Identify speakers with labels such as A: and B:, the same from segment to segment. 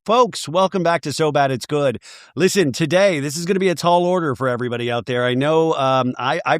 A: folks, welcome back to So Bad It's Good. Listen, today, this is going to be a tall order for everybody out there. I know I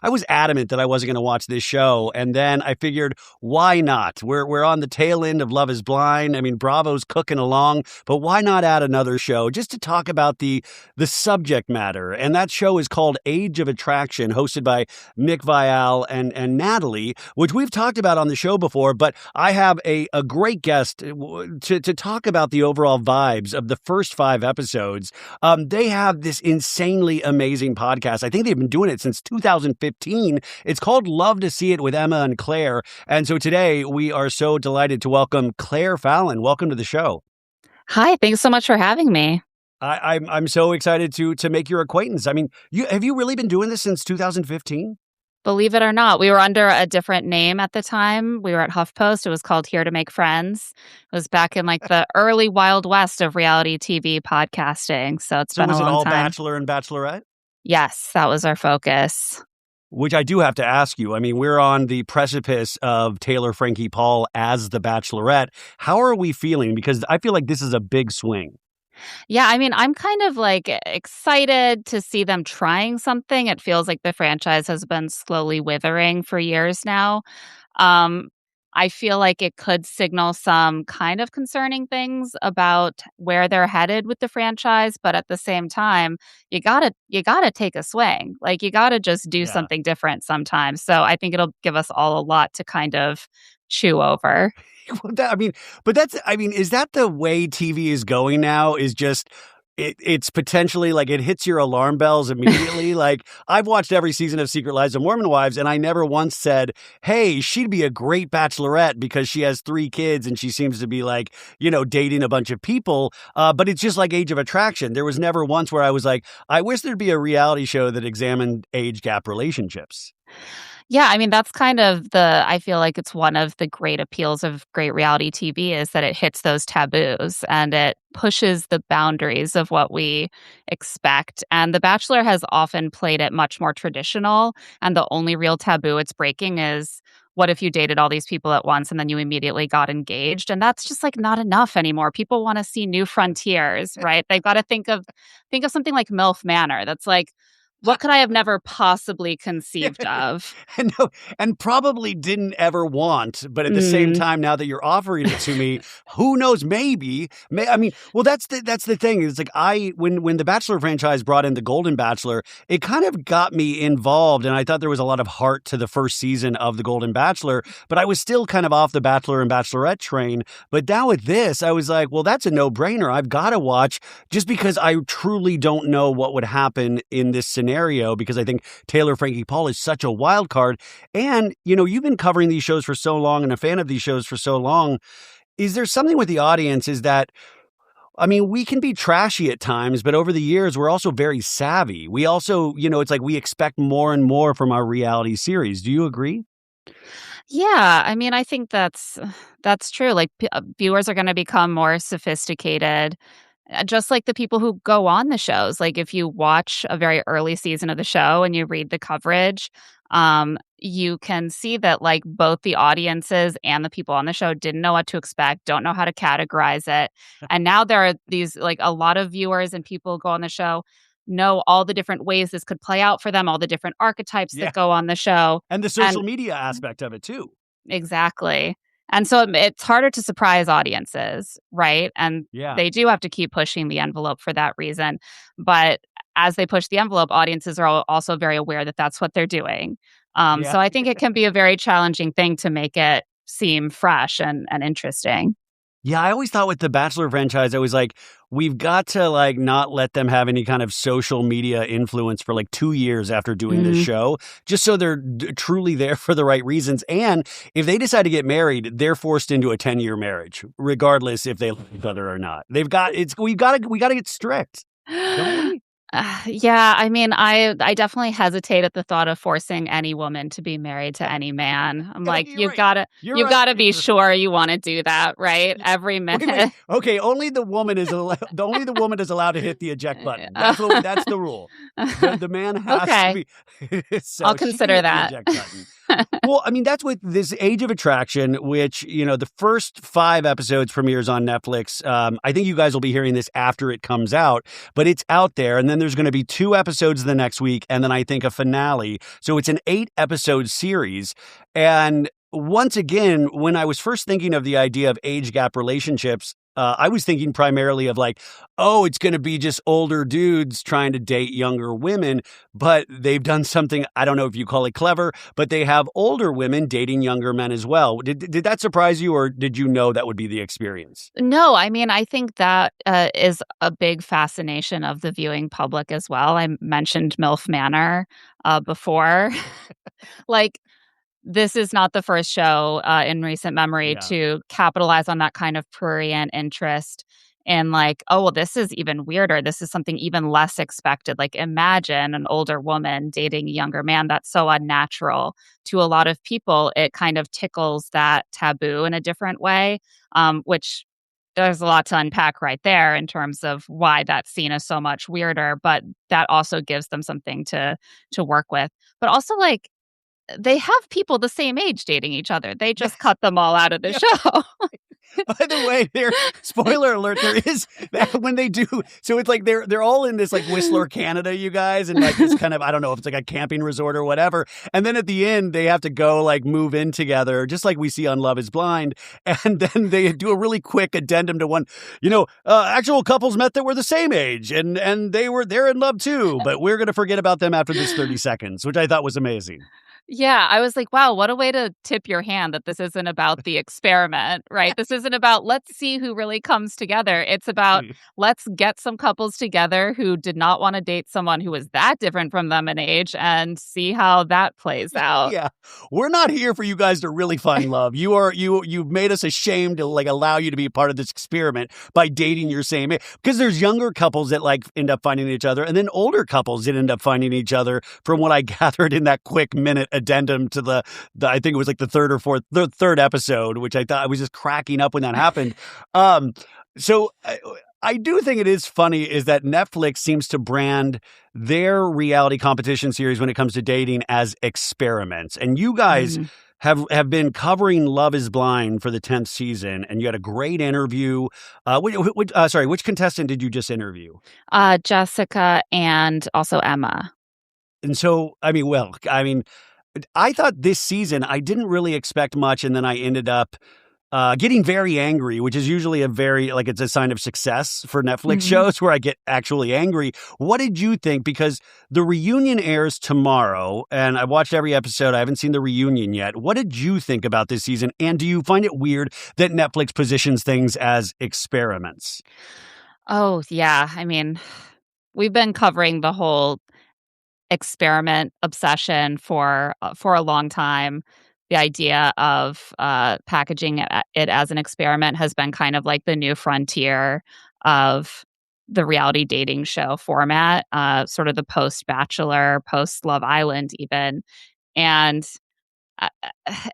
A: was adamant that I wasn't going to watch this show, and then I figured, why not? We're on the tail end of Love is Blind. I mean, Bravo's cooking along, but why not add another show just to talk about the subject matter? And that show is called Age of Attraction, hosted by Viall and Natalie, which we've talked about on the show before, but I have a great guest to talk about the overall vibes of the first 5 episodes. They have this insanely amazing podcast. I think they've been doing it since 2015. It's called Love to See It with Emma and Claire. And so today we are so delighted to welcome Claire Fallon. Welcome to the show.
B: Hi, thanks so much for having me.
A: I'm so excited to make your acquaintance. I mean, have you really been doing this since 2015?
B: Believe it or not, we were under a different name at the time. We were at HuffPost. It was called Here to Make Friends. It was back in like the early Wild West of reality TV podcasting. So it's been a long time.
A: So was it all Bachelor and Bachelorette?
B: Yes, that was our focus.
A: Which I do have to ask you. I mean, we're on the precipice of Taylor Frankie Paul as the Bachelorette. How are we feeling? Because I feel like this is a big swing.
B: Yeah, I mean, I'm kind of like excited to see them trying something. It feels like the franchise has been slowly withering for years now. I feel like it could signal some kind of concerning things about where they're headed with the franchise, but at the same time, you gotta take a swing. Like you gotta just do something different sometimes. So I think it'll give us all a lot to kind of chew over.
A: Well, is that the way TV is going now? Is just it's potentially like it hits your alarm bells immediately. Like I've watched every season of Secret Lives of Mormon Wives, and I never once said, "Hey, she'd be a great Bachelorette because she has 3 kids and she seems to be like, dating a bunch of people." But it's just like Age of Attraction. There was never once where I was like, "I wish there'd be a reality show that examined age gap relationships."
B: Yeah, I mean, that's kind of I feel like it's one of the great appeals of great reality TV is that it hits those taboos and it pushes the boundaries of what we expect. And The Bachelor has often played it much more traditional. And the only real taboo it's breaking is what if you dated all these people at once and then you immediately got engaged? And that's just like not enough anymore. People want to see new frontiers, right? They've got to think of something like MILF Manor. That's like, what could I have never possibly conceived of?
A: And probably didn't ever want, but at the same time, now that you're offering it to me, who knows? Maybe. I mean, well, that's the thing. It's like when the Bachelor franchise brought in the Golden Bachelor, it kind of got me involved, and I thought there was a lot of heart to the first season of the Golden Bachelor, but I was still kind of off the Bachelor and Bachelorette train. But now with this, I was like, well, that's a no-brainer. I've got to watch just because I truly don't know what would happen in this scenario. Because I think Taylor Frankie Paul is such a wild card. And, you've been covering these shows for so long and a fan of these shows for so long. Is there something with the audience is that, I mean, we can be trashy at times, but over the years, we're also very savvy. We also, it's like we expect more and more from our reality series. Do you agree?
B: Yeah, I mean, I think that's true. Like viewers are going to become more sophisticated. Just like the people who go on the shows. Like if you watch a very early season of the show and you read the coverage, you can see that like both the audiences and the people on the show didn't know what to expect, don't know how to categorize it. And now there are these like a lot of viewers and people who go on the show know all the different ways this could play out for them, all the different archetypes that go on the show.
A: And the social media aspect of it too.
B: Exactly. And so it's harder to surprise audiences, right? And they do have to keep pushing the envelope for that reason. But as they push the envelope, audiences are also very aware that that's what they're doing. So I think it can be a very challenging thing to make it seem fresh and interesting.
A: Yeah, I always thought with the Bachelor franchise, I was like, we've got to like not let them have any kind of social media influence for like 2 years after doing this show, just so they're truly there for the right reasons. And if they decide to get married, they're forced into a 10-year marriage, regardless if they love each other or not. We got to get strict. Don't we?
B: Yeah, I mean, I definitely hesitate at the thought of forcing any woman to be married to any man. I'm like, you've got to be sure you want to do that, right? Every minute.
A: Wait. Okay, only the woman is allowed to hit the eject button. That's the rule. The man has to be. So
B: I'll consider that.
A: The eject button. Well, I mean, that's with this Age of Attraction, which, the first 5 episodes premieres on Netflix. I think you guys will be hearing this after it comes out, but it's out there. And then there's going to be 2 episodes the next week, and then I think a finale. So it's an 8-episode series. And once again, when I was first thinking of the idea of age gap relationships, I was thinking primarily of like, oh, it's going to be just older dudes trying to date younger women, but they've done something, I don't know if you call it clever, but they have older women dating younger men as well. Did that surprise you, or did you know that would be the experience?
B: No, I mean, I think that is a big fascination of the viewing public as well. I mentioned MILF Manor before. Like, this is not the first show in recent memory
A: Yeah.
B: to capitalize on that kind of prurient interest and like, oh, well, this is even weirder. This is something even less expected. Like, imagine an older woman dating a younger man. That's so unnatural. To a lot of people, it kind of tickles that taboo in a different way, which there's a lot to unpack right there in terms of why that scene is so much weirder, but that also gives them something to work with. But also, like, they have people the same age dating each other. They just cut them all out of the
A: Yeah.
B: show.
A: By the way, spoiler alert, there is that when they do, so it's like they're all in this like Whistler, Canada, you guys, and like this kind of, I don't know if it's like a camping resort or whatever. And then at the end, they have to go like move in together, just like we see on Love is Blind. And then they do a really quick addendum to one, actual couples met that were the same age and they're in love too, but we're going to forget about them after this 30 seconds, which I thought was amazing.
B: Yeah, I was like, wow, what a way to tip your hand that this isn't about the experiment, right? This isn't about let's see who really comes together. It's about let's get some couples together who did not want to date someone who was that different from them in age and see how that plays out.
A: Yeah. We're not here for you guys to really find love. You've made us ashamed to like allow you to be a part of this experiment by dating your same age. Because there's younger couples that like end up finding each other and then older couples that end up finding each other from what I gathered in that quick minute addendum to the I think it was like the third episode, which I thought I was just cracking up when that happened. So I do think it is funny is that Netflix seems to brand their reality competition series when it comes to dating as experiments. And you guys
B: Mhm.
A: have been covering Love is Blind for the 10th season, and you had a great interview. Which contestant did you just interview?
B: Jessica and also Emma.
A: And so, I thought this season I didn't really expect much, and then I ended up getting very angry, which is usually it's a sign of success for Netflix
B: Mhm.
A: shows where I get actually angry. What did you think? Because the reunion airs tomorrow, and I watched every episode. I haven't seen the reunion yet. What did you think about this season? And do you find it weird that Netflix positions things as experiments?
B: Oh, yeah. I mean, we've been covering the whole experiment obsession for a long time. The idea of packaging it as an experiment has been kind of like the new frontier of the reality dating show format, sort of the post Bachelor, post Love Island, even. And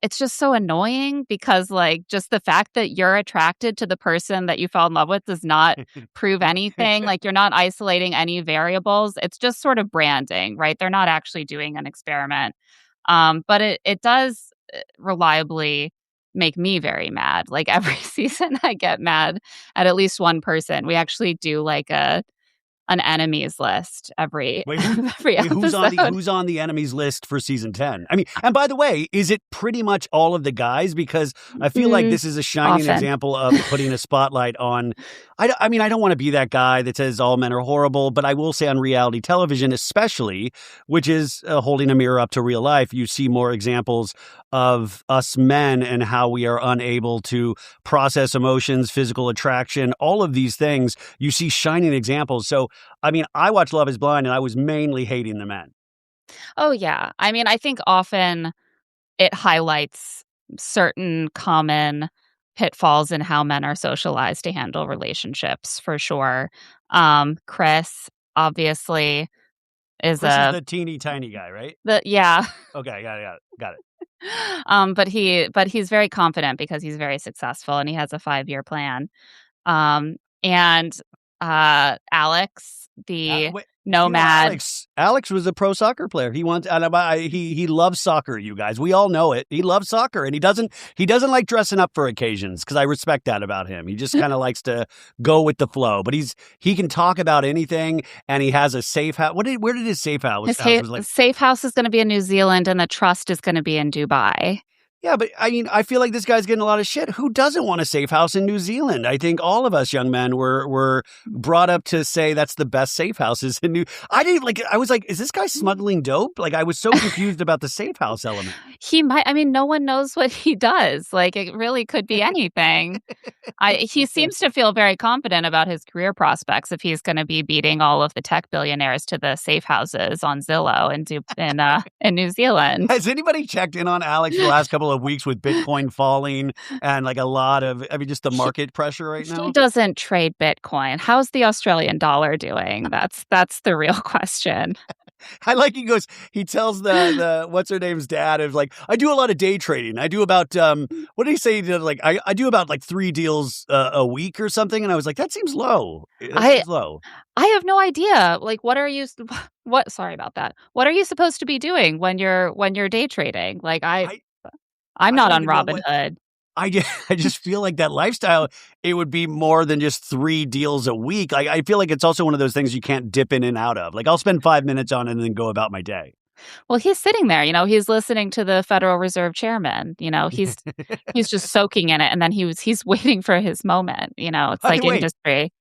B: it's just so annoying because, like, just the fact that you're attracted to the person that you fell in love with does not prove anything. Like, you're not isolating any variables. It's just sort of branding, right? They're not actually doing an experiment. But it does reliably make me very mad. Like, every season, I get mad at least one person. We actually do like an enemies list every
A: Wait, who,
B: every episode.
A: who's on the enemies list for season 10? I mean, and by the way, is it pretty much all of the guys? Because I feel like
B: Mm,
A: this is a shining
B: often.
A: example of putting a spotlight on. I don't want to be that guy that says all men are horrible, but I will say on reality television, especially, which is holding a mirror up to real life, you see more examples of us men and how we are unable to process emotions, physical attraction, all of these things. You see shining examples. So I mean, I watched Love is Blind and I was mainly hating the men.
B: Oh, yeah. I mean, I think often it highlights certain common pitfalls in how men are socialized to handle relationships, for sure. Chris obviously is
A: Chris is
B: a
A: the teeny tiny guy, right?
B: the yeah.
A: Okay, got it.
B: But he's very confident because he's very successful and he has a 5-year plan. And Alex, the
A: Wait,
B: nomad.
A: Alex was a pro soccer player. He wants, he loves soccer. You guys, we all know it. He loves soccer, and he doesn't like dressing up for occasions because I respect that about him. He just kind of likes to go with the flow. But he can talk about anything, and he has a safe house. Where did his safe house?
B: His safe house is going to be in New Zealand, and the trust is going to be in Dubai.
A: Yeah, but I mean, I feel like this guy's getting a lot of shit. Who doesn't want a safe house in New Zealand? I think all of us young men were brought up to say that's the best safe houses in New. I didn't like. I was like, is this guy smuggling dope? Like, I was so confused about the safe house element.
B: He might. I mean, no one knows what he does. Like, it really could be anything. He seems to feel very confident about his career prospects if he's going to be beating all of the tech billionaires to the safe houses on Zillow in New Zealand.
A: Has anybody checked in on Alex the last couple of weeks with Bitcoin falling and like a lot of, I mean, just the market pressure right now?
B: He doesn't trade Bitcoin. How's the Australian dollar doing? That's the real question.
A: I like he tells the what's her name's dad is like, I do a lot of day trading. I do about what did he say? Like I do about like 3 deals a week or something. And I was like, that seems low. Seems low.
B: I have no idea. Like, sorry about that. What are you supposed to be doing when you're day trading? Like I'm not on Robinhood.
A: I just feel like that lifestyle, it would be more than just 3 deals a week. I feel like it's also one of those things you can't dip in and out of. Like, I'll spend 5 minutes on it and then go about my day.
B: Well, he's sitting there, he's listening to the Federal Reserve chairman, he's just soaking in it. And then he's waiting for his moment, it's like industry.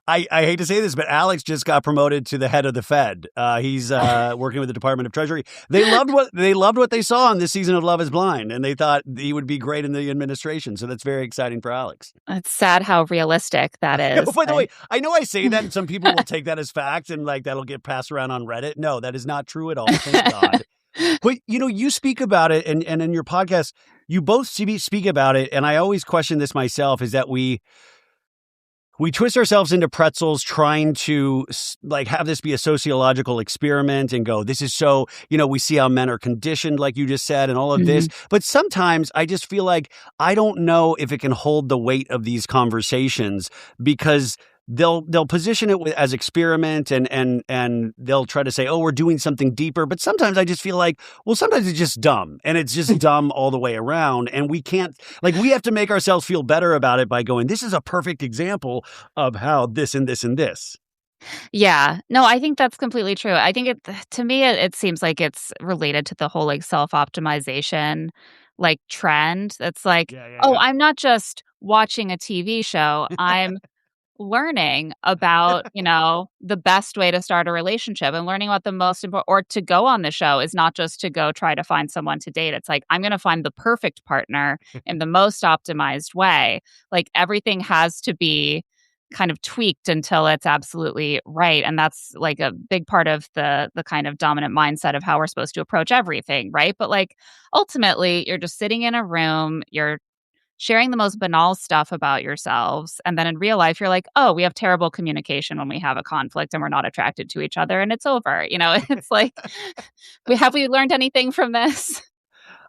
A: I hate to say this, but Alex just got promoted to the head of the Fed. He's working with the Department of Treasury. They loved what they saw on this season of Love is Blind, and they thought he would be great in the administration. So that's very exciting for Alex.
B: It's sad how realistic that is.
A: Oh, by the way, I know I say that, and some people will take that as fact, and like that'll get passed around on Reddit. No, that is not true at all. Thank God. But you speak about it, and in your podcast, you both speak about it, and I always question this myself: is that we twist ourselves into pretzels trying to like have this be a sociological experiment and go, this is so, we see how men are conditioned, like you just said, and all of this. But sometimes I just feel like I don't know if it can hold the weight of these conversations because they'll position it as experiment and they'll try to say, oh, we're doing something deeper. But sometimes I just feel like, well, sometimes it's just dumb and it's just dumb all the way around. And we can't, like, we have to make ourselves feel better about it by going, this is a perfect example of how this and this and this.
B: Yeah, no, I think that's completely true. I think to me, it seems like it's related to the whole like self-optimization like trend. That's like, I'm not just watching a TV show. I'm learning about, the best way to start a relationship and learning about the most important, or to go on the show is not just to go try to find someone to date. It's like, I'm going to find the perfect partner in the most optimized way. Like everything has to be kind of tweaked until it's absolutely right. And that's like a big part of the kind of dominant mindset of how we're supposed to approach everything. Right. But like ultimately you're just sitting in a room, you're sharing the most banal stuff about yourselves. And then in real life, you're like, oh, we have terrible communication when we have a conflict and we're not attracted to each other and it's over. It's like, have we learned anything from this?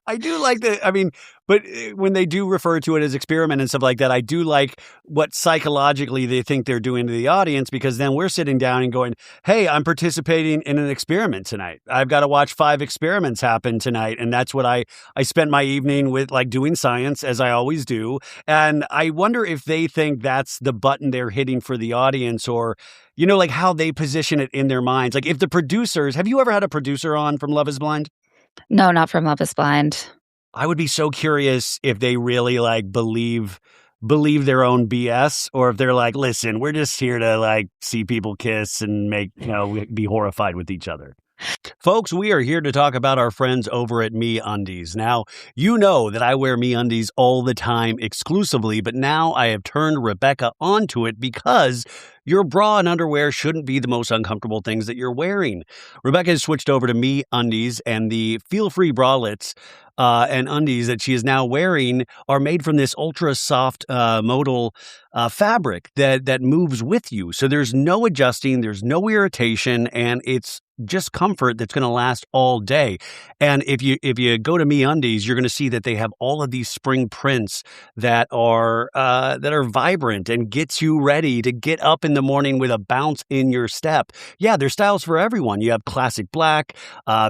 A: I do like but when they do refer to it as experiment and stuff like that, I do like what psychologically they think they're doing to the audience, because then we're sitting down and going, hey, I'm participating in an experiment tonight. I've got to watch 5 experiments happen tonight. And that's what I spent my evening with, like doing science, as I always do. And I wonder if they think that's the button they're hitting for the audience, or, like how they position it in their minds. Like if the producers, have you ever had a producer on from Love is Blind?
B: No, not from Love is Blind.
A: I would be so curious if they really like believe their own BS, or if they're like, listen, we're just here to like see people kiss and make, be horrified with each other. Folks, we are here to talk about our friends over at MeUndies. Now, you know that I wear MeUndies all the time exclusively, but now I have turned Rebecca onto it because your bra and underwear shouldn't be the most uncomfortable things that you're wearing. Rebecca has switched over to MeUndies, and the feel-free bralettes and undies that she is now wearing are made from this ultra soft modal fabric that moves with you. So there's no adjusting, there's no irritation, and it's just comfort that's going to last all day. And if you go to MeUndies, you're going to see that they have all of these spring prints that are vibrant and gets you ready to get up in the morning with a bounce in your step. Yeah, there's styles for everyone. You have classic black,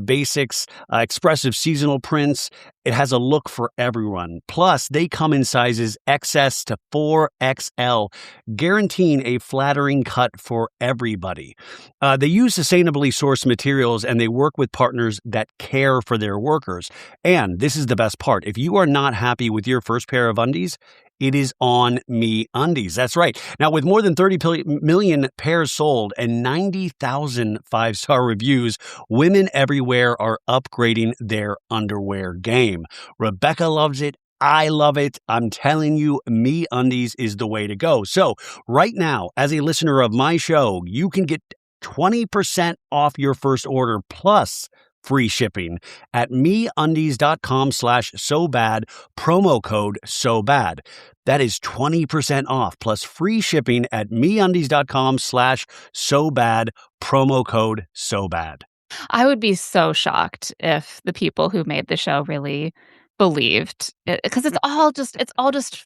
A: basics, expressive seasonal prints. It has a look for everyone. Plus, they come in sizes XS to 4XL, guaranteeing a flattering cut for everybody. They use sustainably sourced materials and they work with partners that care for their workers. And this is the best part. If you are not happy with your first pair of undies, it is on MeUndies. That's right. Now, with more than 30 million pairs sold and 90,000 five-star reviews, women everywhere are upgrading their underwear game. Rebecca loves it. I love it. I'm telling you, MeUndies is the way to go. So right now, as a listener of my show, you can get 20% off your first order plus free shipping at MeUndies.com/SoBad, promo code SoBad. That is 20% off plus free shipping at MeUndies.com/SoBad, promo code SoBad.
B: I would be so shocked if the people who made the show really believed it, because it's all just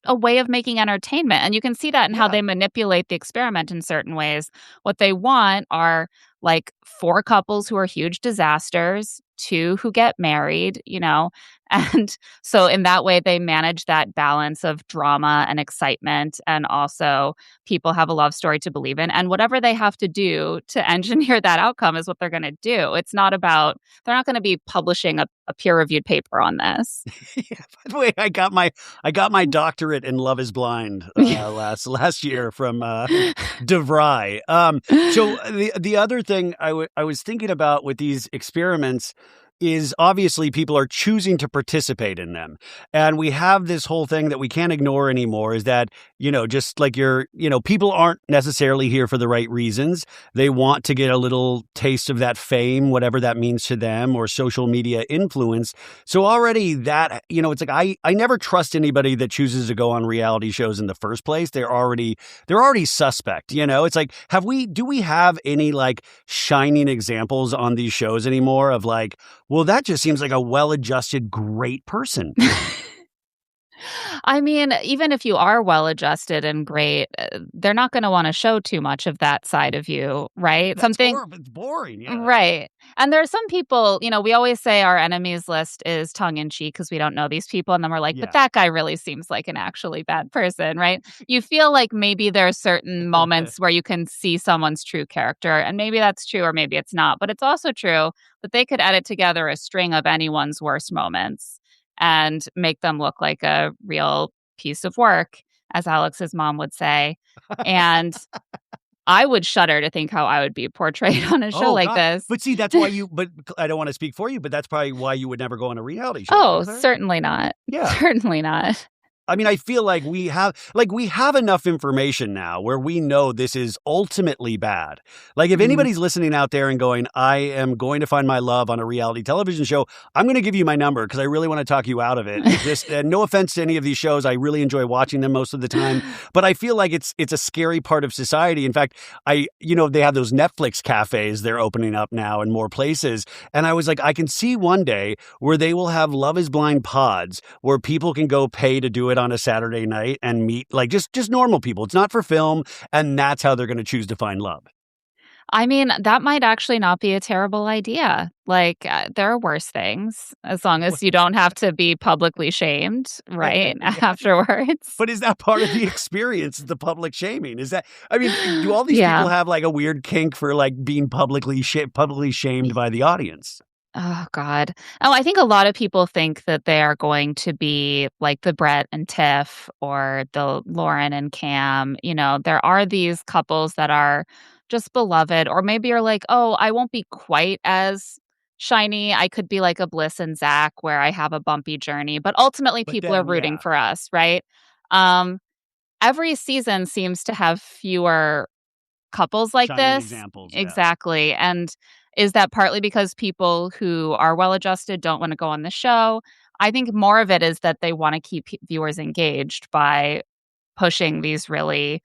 B: a way of making entertainment, and you can see that in how
A: Yeah.
B: they manipulate the experiment in certain ways. What they want are, like, 4 couples who are huge disasters, 2 who get married, and so in that way, they manage that balance of drama and excitement, and also people have a love story to believe in, and whatever they have to do to engineer that outcome is what they're gonna do. It's not about they're not gonna be publishing a peer-reviewed paper on this.
A: Yeah, by the way, I got my doctorate in Love Is Blind last year from DeVry. So the other thing I was thinking about with these experiments is obviously people are choosing to participate in them. And we have this whole thing that we can't ignore anymore is that, just like people aren't necessarily here for the right reasons. They want to get a little taste of that fame, whatever that means to them, or social media influence. So already that, it's like I never trust anybody that chooses to go on reality shows in the first place. They're already suspect, It's like, do we have any like shining examples on these shows anymore of like, well, that just seems like a well-adjusted, great person.
B: I mean, even if you are well-adjusted and great, they're not gonna wanna show too much of that side of you, right?
A: That's horrible. It's boring. Yeah.
B: Right. And there are some people, we always say our enemies list is tongue in cheek because we don't know these people. And then we're like, but
A: Yeah.
B: that guy really seems like an actually bad person, right? You feel like maybe there are certain moments where you can see someone's true character. And maybe that's true or maybe it's not. But it's also true that they could edit together a string of anyone's worst moments and make them look like a real piece of work, as Alex's mom would say. And I would shudder to think how I would be portrayed on a show
A: Oh,
B: like
A: God.
B: this.
A: But see, that's why but I don't want to speak for you, but that's probably why you would never go on a reality show.
B: Oh,
A: Is there?
B: certainly not.
A: Yeah.
B: Certainly not.
A: I mean, I feel like we have enough information now where we know this is ultimately bad. Like if anybody's listening out there and going, I am going to find my love on a reality television show, I'm going to give you my number because I really want to talk you out of it. Just no offense to any of these shows. I really enjoy watching them most of the time, but I feel like it's a scary part of society. In fact, they have those Netflix cafes they're opening up now in more places. And I was like, I can see one day where they will have Love Is Blind pods where people can go pay to do it on a Saturday night and meet like just normal people. It's not for film, and that's how they're going to choose to find love.
B: I mean, that might actually not be a terrible idea. Like, there are worse things as long as you don't have to be publicly shamed, right, afterwards.
A: But is that part of the experience, the public shaming? Do all these
B: Yeah.
A: people have like a weird kink for like being publicly shamed by the audience?
B: Oh, God. Oh, I think a lot of people think that they are going to be like the Brett and Tiff or the Lauren and Cam. There are these couples that are just beloved, or maybe you're like, oh, I won't be quite as shiny. I could be like a Bliss and Zach where I have a bumpy journey, but ultimately
A: But
B: people are
A: then,
B: rooting
A: yeah,
B: for us, right? Um, every season seems to have fewer couples like
A: shining
B: this.
A: examples. Yeah.
B: Exactly. And is that partly because people who are well-adjusted don't wanna go on the show? I think more of it is that they wanna keep viewers engaged by pushing these really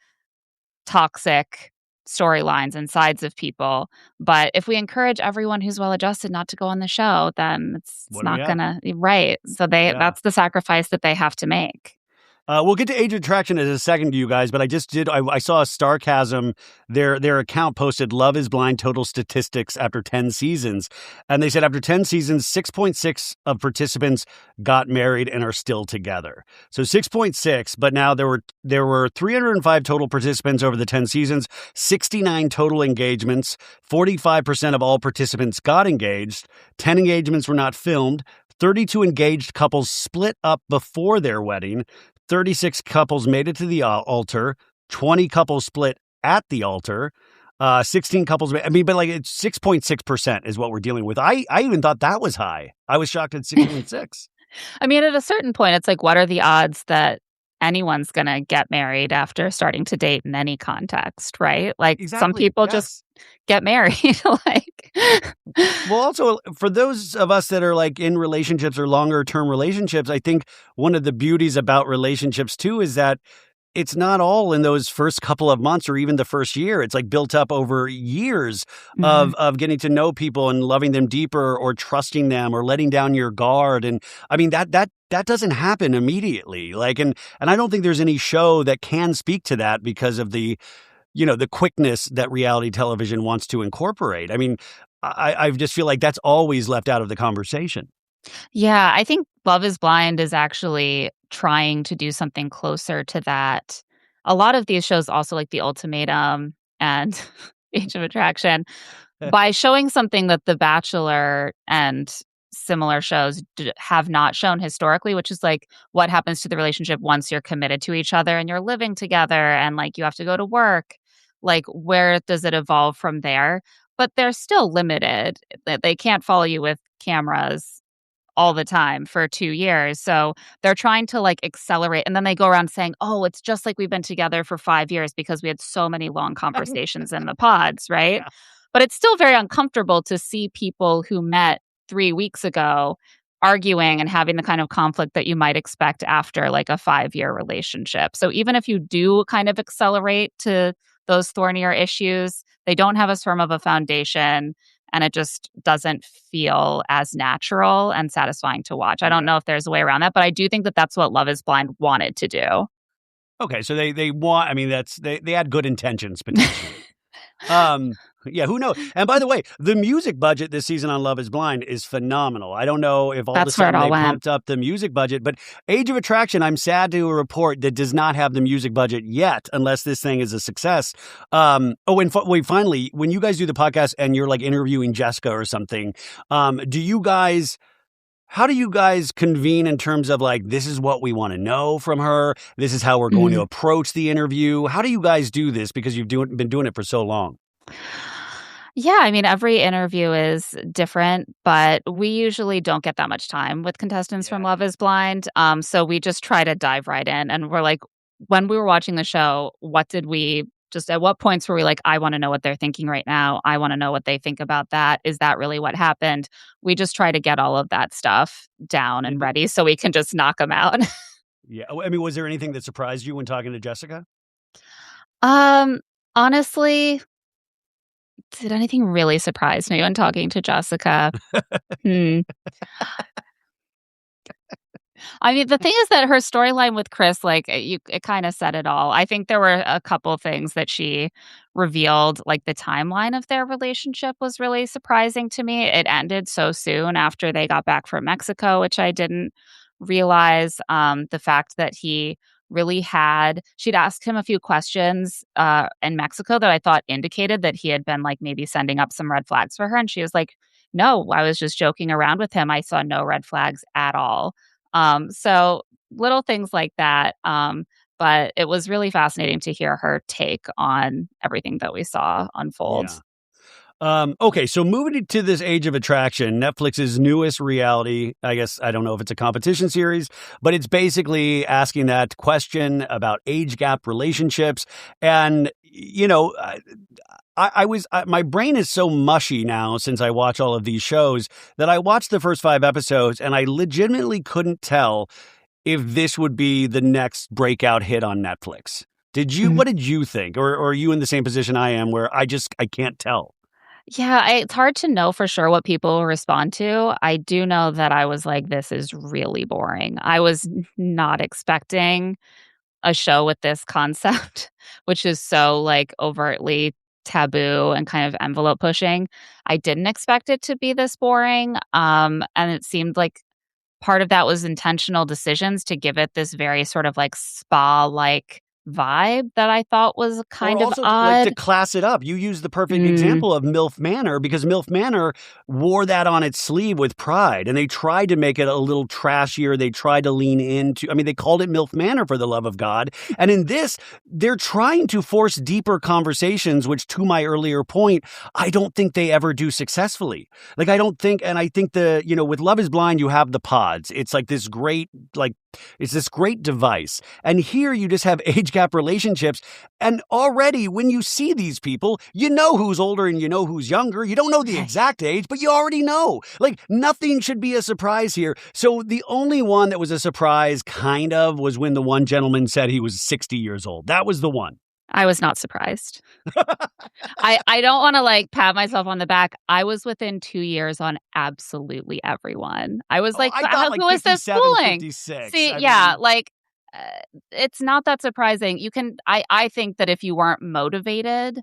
B: toxic storylines and sides of people. But if we encourage everyone who's well-adjusted not to go on the show, then it's
A: What do we
B: not
A: have?
B: gonna right. So
A: Yeah.
B: that's the sacrifice that they have to make.
A: We'll get to Age of Attraction in a second, you guys, but I saw a Starcasm, their account posted Love is Blind total statistics after 10 seasons. And they said after 10 seasons, 6.6 of participants got married and are still together. So 6.6, but now there were 305 total participants over the 10 seasons, 69 total engagements, 45% of all participants got engaged, 10 engagements were not filmed, 32 engaged couples split up before their wedding, 36 couples made it to the altar, 20 couples split at the altar, 16 couples. But it's 6.6% is what we're dealing with. I even thought that was high. I was shocked at 6.6.
B: I mean, at a certain point, it's like, what are the odds that anyone's going to get married after starting to date in any context, right? Like some
A: Exactly.
B: people
A: Yes.
B: just get married. Like,
A: well, also for those of us that are like in relationships or longer term relationships, I think one of the beauties about relationships too is that it's not all in those first couple of months or even the first year. It's like built up over years of getting to know people and loving them deeper or trusting them or letting down your guard. And I mean, that doesn't happen immediately. Like, and I don't think there's any show that can speak to that because of the quickness that reality television wants to incorporate. I mean, I just feel like that's always left out of the conversation.
B: Yeah, I think Love is Blind is actually trying to do something closer to that. A lot of these shows also like The Ultimatum and Age of Attraction, by showing something that The Bachelor and similar shows have not shown historically, which is like what happens to the relationship once you're committed to each other and you're living together and like you have to go to work. Like, where does it evolve from there? But they're still limited. They can't follow you with cameras all the time for 2 years. So they're trying to like accelerate. And then they go around saying, oh, it's just like we've been together for 5 years because we had so many long conversations in the pods, right?
A: Yeah.
B: But it's still very uncomfortable to see people who met 3 weeks ago arguing and having the kind of conflict that you might expect after like a 5-year relationship. So even if you do kind of accelerate to those thornier issues, they don't have as firm of a foundation and it just doesn't feel as natural and satisfying to watch. I don't know if there's a way around that, but I do think that that's what Love is Blind wanted to do.
A: Okay, so they want. I mean, they had good intentions potentially. Yeah, who knows? And by the way, the music budget this season on Love is Blind is phenomenal. I don't know if all of a
B: That's where it
A: sudden
B: all
A: they
B: went.
A: pumped up the music budget, but Age of Attraction, I'm sad to report that does not have the music budget yet, unless this thing is a success. Wait, finally, when you guys do the podcast and you're like interviewing Jessica or something, how do you guys convene in terms of like, this is what we want to know from her, this is how we're going to approach the interview? How do you guys do this? Because you've been doing it for so long.
B: Yeah, I mean, every interview is different, but we usually don't get that much time with contestants from Love is Blind. So we just try to dive right in. And we're like, when we were watching the show, at what points were we like, I want to know what they're thinking right now. I want to know what they think about that. Is that really what happened? We just try to get all of that stuff down and ready so we can just knock them out.
A: Yeah. I mean, was there anything that surprised you when talking to Jessica?
B: Honestly, did anything really surprise me when talking to Jessica? I mean, the thing is that her storyline with Chris, like, it kinda said it all. I think there were a couple things that she revealed, like, the timeline of their relationship was really surprising to me. It ended so soon after they got back from Mexico, which I didn't realize. The fact that she'd asked him a few questions, in Mexico that I thought indicated that he had been, like, maybe sending up some red flags for her, and she was like, "No, I was just joking around with him. I saw no red flags at all." So little things like that. But it was really fascinating to hear her take on everything that we saw unfold.
A: Yeah. Okay, so moving to this Age of Attraction, Netflix's newest reality, I guess, I don't know if it's a competition series, but it's basically asking that question about age gap relationships. And, my brain is so mushy now since I watch all of these shows that I watched the first 5 episodes and I legitimately couldn't tell if this would be the next breakout hit on Netflix. What did you think? Or are you in the same position I am where I can't tell?
B: Yeah, it's hard to know for sure what people will respond to. I do know that I was like, this is really boring. I was not expecting a show with this concept, which is so like overtly taboo and kind of envelope pushing. I didn't expect it to be this boring. And it seemed like part of that was intentional decisions to give it this very sort of like spa like vibe that I thought was
A: Or
B: kind of
A: also to
B: odd.
A: class it up. You used the perfect
B: Mm,
A: example of MILF Manor because MILF Manor wore that on its sleeve with pride, and they tried to make it a little trashier. They tried to lean into, I mean, they called it MILF Manor for the love of God. And in this, they're trying to force deeper conversations, which to my earlier point, I don't think they ever do successfully. Like, I don't think, and I think with Love is Blind, you have the pods. It's like this great, it's this great device. And here you just have age gap relationships. And already when you see these people, you know who's older and you know who's younger. You don't know the
B: right.
A: exact age, but you already know. Like, nothing should be a surprise here. So the only one that was a surprise, kind of, was when the one gentleman said he was 60 years old. That was the one.
B: I was not surprised. I don't wanna, like, pat myself on the back. I was within 2 years on absolutely everyone. I was
A: Oh,
B: like,
A: I
B: "But
A: thought
B: how
A: like
B: who is this
A: 57,
B: fooling?"
A: 56.
B: See,
A: I
B: yeah,
A: mean,
B: like, it's not that surprising. You can I think that if you weren't motivated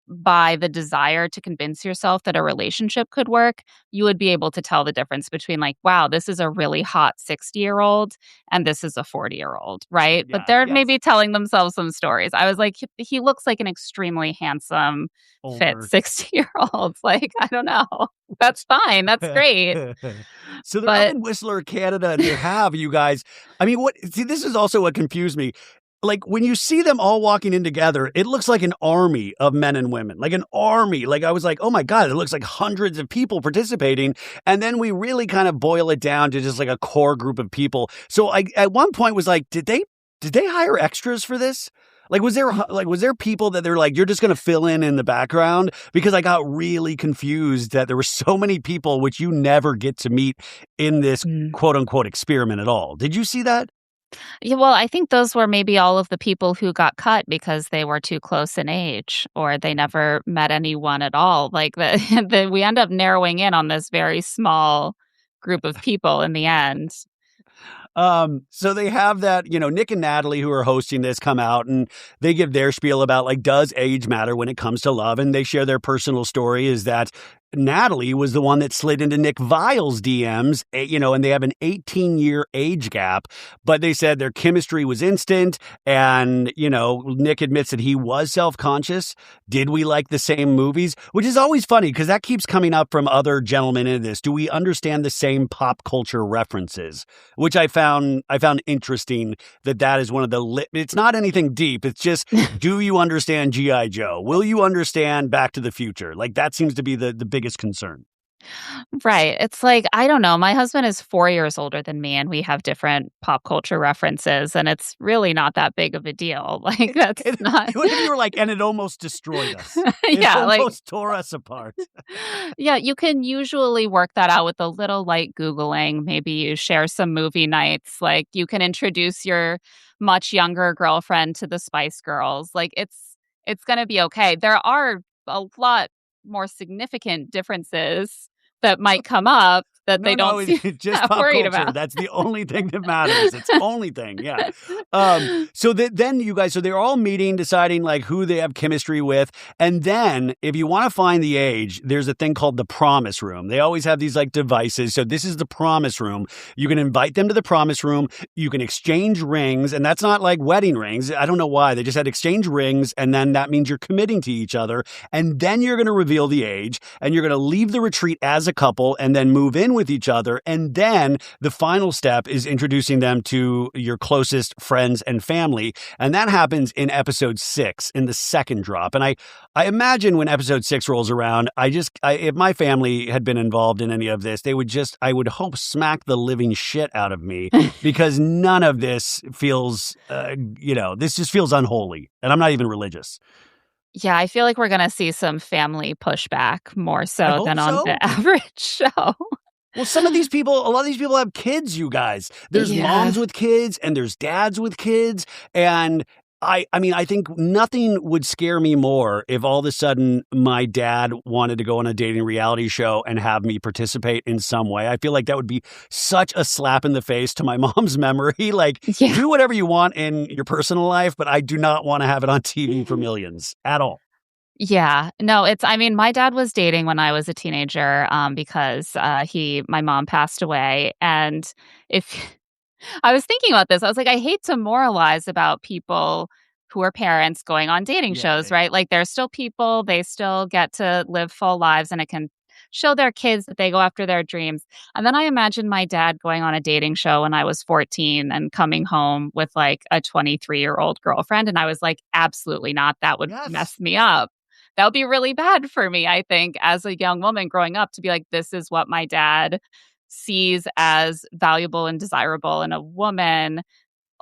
B: by the desire to convince yourself that a relationship could work, you would be able to tell the difference between like, wow, this is a really hot 60-year-old and this is a 40-year-old, right? But
A: yeah,
B: they're
A: yes,
B: maybe telling themselves some stories. I was like, he looks like an extremely handsome, fit
A: older.
B: 60-year-old. Like, I don't know. That's fine. That's great.
A: So they're up
B: But
A: in Whistler, Canada, and they have you guys. I mean, this is also what confused me. Like, when you see them all walking in together, it looks like an army of men and women, like an army. Like, I was like, oh my God, it looks like hundreds of people participating. And then we really kind of boil it down to just like a core group of people. So I, at one point, was like, did they hire extras for this? Like, was there people that they're like, you're just going to fill in the background? Because I got really confused that there were so many people which you never get to meet in this
B: mm.
A: quote unquote experiment at all. Did you see that?
B: Yeah, well, I think those were maybe all of the people who got cut because they were too close in age or they never met anyone at all. Like we end up narrowing in on this very small group of people in the end.
A: So they have that, Nick and Natalie who are hosting this come out and they give their spiel about like, does age matter when it comes to love? And they share their personal story is that Natalie was the one that slid into Nick Viall's DMs, and they have an 18-year age gap, but they said their chemistry was instant. And, Nick admits that he was self-conscious. Did we like the same movies? Which is always funny because that keeps coming up from other gentlemen in this. Do we understand the same pop culture references? Which I found interesting that is one of it's not anything deep. It's just, do you understand G.I. Joe? Will you understand Back to the Future? Like, that seems to be the biggest concern.
B: Right. It's like, I don't know. My husband is 4 years older than me, and we have different pop culture references, and it's really not that big of a deal. Like, that's not.
A: What if you were like, and it almost destroyed us? It
B: Yeah. Like,
A: almost tore us apart.
B: yeah, you can usually work that out with a little light Googling. Maybe you share some movie nights. Like, you can introduce your much younger girlfriend to the Spice Girls. Like, it's going to be okay. There are a lot more significant differences that might come up that they
A: No,
B: don't seem
A: it's just
B: that
A: pop
B: worried
A: culture.
B: about.
A: That's the only thing that matters. It's the only thing. Yeah. So then you guys, so they're all meeting, deciding like who they have chemistry with. And then if you want to find the age, there's a thing called the promise room. They always have these like devices. So this is the promise room. You can invite them to the promise room. You can exchange rings. And that's not like wedding rings. I don't know why. They just had exchange rings. And then that means you're committing to each other. And then you're going to reveal the age and you're going to leave the retreat as a couple and then move in with each other. And then the final step is introducing them to your closest friends and family. And that happens in episode 6 in the second drop. And I imagine when episode 6 rolls around, if my family had been involved in any of this, they would I would hope, smack the living shit out of me because none of this feels, this just feels unholy. And I'm not even religious.
B: Yeah, I feel like we're gonna see some family pushback more
A: I
B: so
A: hope
B: than on
A: so.
B: the average show.
A: Well, a lot of these people have kids, you guys. There's
B: Yeah.
A: moms with kids and there's dads with kids. And I mean, I think nothing would scare me more if all of a sudden my dad wanted to go on a dating reality show and have me participate in some way. I feel like that would be such a slap in the face to my mom's memory. Like,
B: Yeah.
A: do whatever you want in your personal life, but I do not want to have it on TV for millions at all.
B: Yeah. No, I mean, my dad was dating when I was a teenager, because, my mom passed away, and if I was thinking about this, I was like, I hate to moralize about people who are parents going on dating
A: Yeah,
B: shows, right? Like, they're still people, they still get to live full lives, and it can show their kids that they go after their dreams. And then I imagine my dad going on a dating show when I was 14 and coming home with, like, a 23-year-old girlfriend, and I was like, "Absolutely not, that would
A: yes.
B: mess me up." That would be really bad for me, I think, as a young woman growing up to be like, "This is what my dad sees as valuable and desirable in a woman."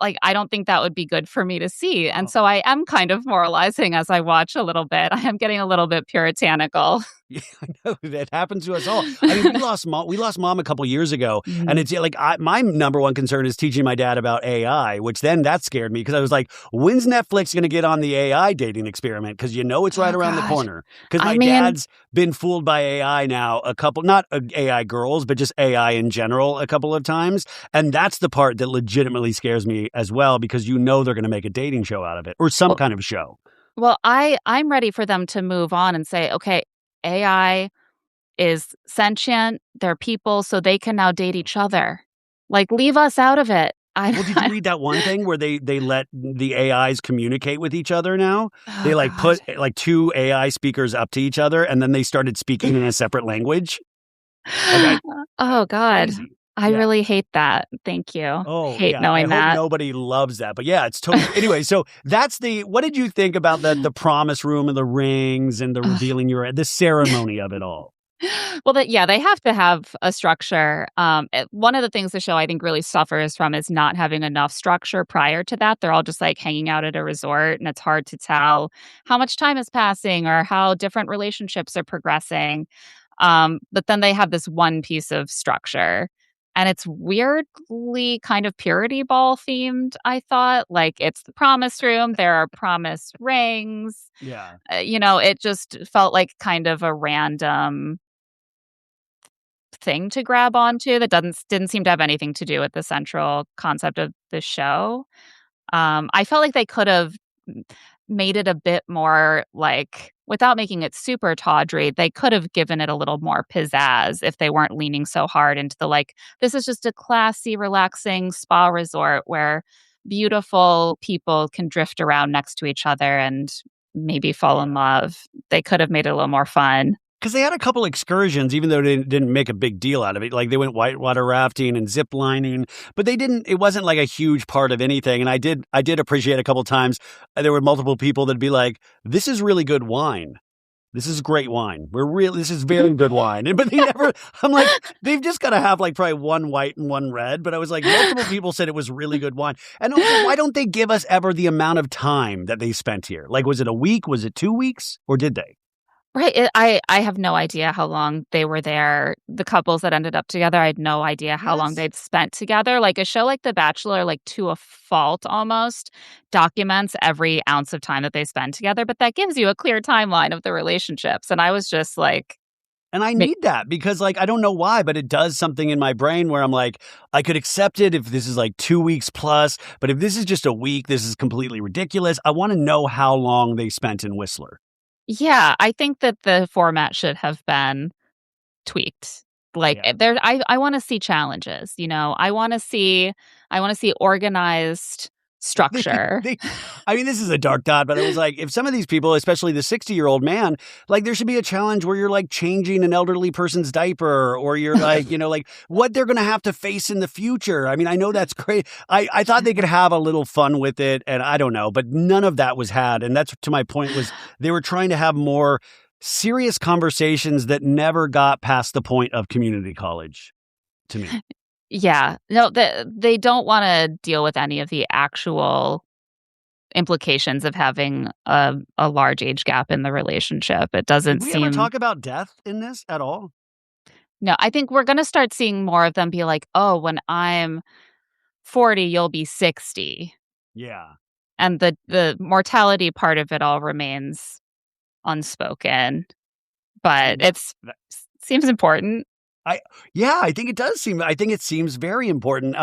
B: Like, I don't think that would be good for me to see, and
A: Oh.
B: so I am kind of moralizing as I watch a little bit. I am getting a little bit puritanical.
A: Yeah, I know that happens to us all. I mean, we lost mom a couple years ago, and
B: Mhm.
A: it's like my number one concern is teaching my dad about AI, which then that scared me because I was like, when's Netflix going to get on the AI dating experiment? Because it's right
B: Oh
A: around the
B: gosh.
A: corner. Because
B: I
A: my
B: mean,
A: dad's been fooled by AI now not AI girls, but just AI in general a couple of times, and that's the part that legitimately scares me as well because they're going to make a dating show out of it or some
B: well
A: kind of show.
B: I'm ready for them to move on and say, "Okay, AI is sentient, they're people, so they can now date each other." Like, leave us out of it.
A: Well, did you read that one thing where they let the AIs communicate with each other now? They,
B: Oh
A: like,
B: god.
A: put, like, 2 AI speakers up to each other, and then they started speaking in a separate language. Like,
B: Oh god.
A: crazy.
B: I
A: Yeah.
B: really hate that. Thank you.
A: Oh,
B: Hate
A: yeah, I
B: knowing
A: hope
B: that.
A: nobody loves that, but yeah, it's totally anyway, so that's what did you think about the promise room and the rings and the
B: Ugh.
A: revealing the ceremony of it all?
B: Well, yeah, they have to have a structure. One of the things the show I think really suffers from is not having enough structure prior to that. They're all just like hanging out at a resort, and it's hard to tell how much time is passing or how different relationships are progressing. But then they have this one piece of structure. And it's weirdly kind of purity ball themed, I thought. Like, it's the promise room, there are promise rings.
A: Yeah.
B: It just felt like kind of a random thing to grab onto that doesn't didn't seem to have anything to do with the central concept of the show. I felt like they could have made it a bit more like without making it super tawdry, they could have given it a little more pizzazz if they weren't leaning so hard into the like, this is just a classy, relaxing spa resort where beautiful people can drift around next to each other and maybe fall in
A: Yeah.
B: love. They could have made it a little more fun.
A: Because they had a couple excursions, even though they didn't make a big deal out of it. Like they went whitewater rafting and zip lining, but they didn't. It wasn't like a huge part of anything. And I did appreciate a couple times there were multiple people that'd be like, "This is really good wine. This is great wine. This is very good wine." But they never. I'm like, they've just got to have like probably one white and one red. But I was like, multiple people said it was really good wine. And also, why don't they give us ever the amount of time that they spent here? Like, was it a week? Was it 2 weeks? Or did they?
B: Right, I have no idea how long they were there. The couples that ended up together, I had no idea how long
A: Yes.
B: they'd spent together. Like, a show like The Bachelor, like, to a fault almost, documents every ounce of time that they spend together, but that gives you a clear timeline of the relationships, and I was just like,
A: And I
B: ma
A: need that because, like, I don't know why, but it does something in my brain where I'm like, I could accept it if this is like 2 weeks plus, but if this is just a week, this is completely ridiculous. I want to know how long they spent in Whistler.
B: yeah, I think that the format should have been tweaked. Like,
A: Yeah.
B: I wanna see challenges, I wanna see organized
A: They,
B: structure.
A: they, I mean, this is a dark thought, but it was like, if some of these people, especially the 60-year-old man, like there should be a challenge where you're like changing an elderly person's diaper or you're like, like what they're going to have to face in the future. I mean, I know that's great. I thought they could have a little fun with it and I don't know, but none of that was had. And that's to my point was they were trying to have more serious conversations that never got past the point of community college to me.
B: Yeah. No, they don't wanna deal with any of the actual implications of having a large age gap in the relationship. It
A: Did
B: doesn't
A: we ever
B: seem
A: talk about death in this at all?
B: No, I think we're gonna start seeing more of them be like, "Oh, when I'm 40, you'll be 60."
A: Yeah.
B: and the mortality part of it all remains unspoken, but seems important.
A: I think it does seem. I think it seems very important.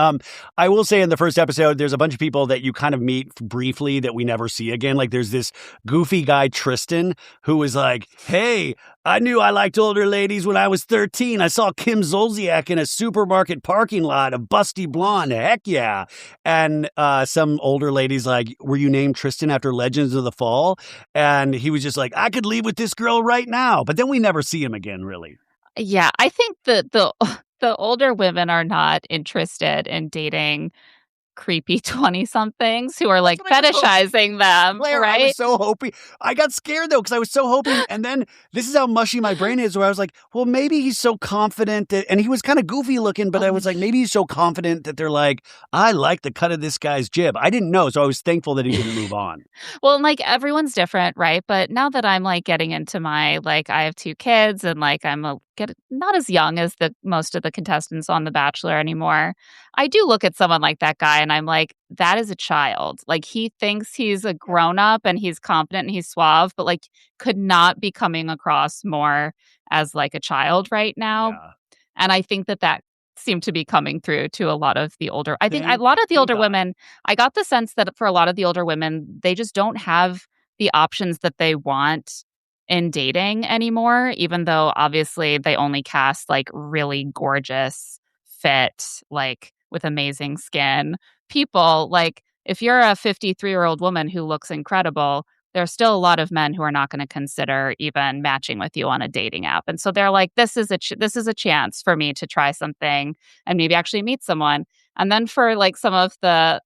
A: I will say in the first episode, there's a bunch of people that you kind of meet briefly that we never see again. Like there's this goofy guy Tristan who was like, "Hey, I knew I liked older ladies when I was 13. I saw Kim Zolciak in a supermarket parking lot, a busty blonde. Heck yeah!" And some older ladies like, "Were you named Tristan after Legends of the Fall?" And he was just like, "I could leave with this girl right now." But then we never see him again, really.
B: Yeah, I think the the older women are not interested in dating creepy 20-somethings who are, like, fetishizing them,
A: Claire, I
B: right?
A: was so hoping. I got scared, though, because I was so hoping. And then this is how mushy my brain is, where I was like, well, maybe he's so confident that, and he was kind of goofy looking, but I was like, maybe he's so confident that they're like, I like the cut of this guy's jib. I didn't know, so I was thankful that he didn't move on.
B: Well, and, like, everyone's different, right? But now that I'm, like, getting into my like, I have 2 kids and, like, I'm not as young as the most of the contestants on The Bachelor anymore, I do look at someone like that guy and I'm like, that is a child. Like, he thinks he's a grown-up and he's confident and he's suave, but, like, could not be coming across more as, like, a child right now.
A: Yeah.
B: And I think that seemed to be coming through to a lot of the older I think a
A: Thank
B: lot of the older
A: God.
B: women, I got the sense that for a lot of the older women, they just don't have the options that they want in dating anymore, even though obviously they only cast like really gorgeous, fit, like with amazing skin people. Like if you're a 53-year-old woman who looks incredible, there's still a lot of men who are not going to consider even matching with you on a dating app. And so they're like, this is a chance for me to try something and maybe actually meet someone. And then for like some of the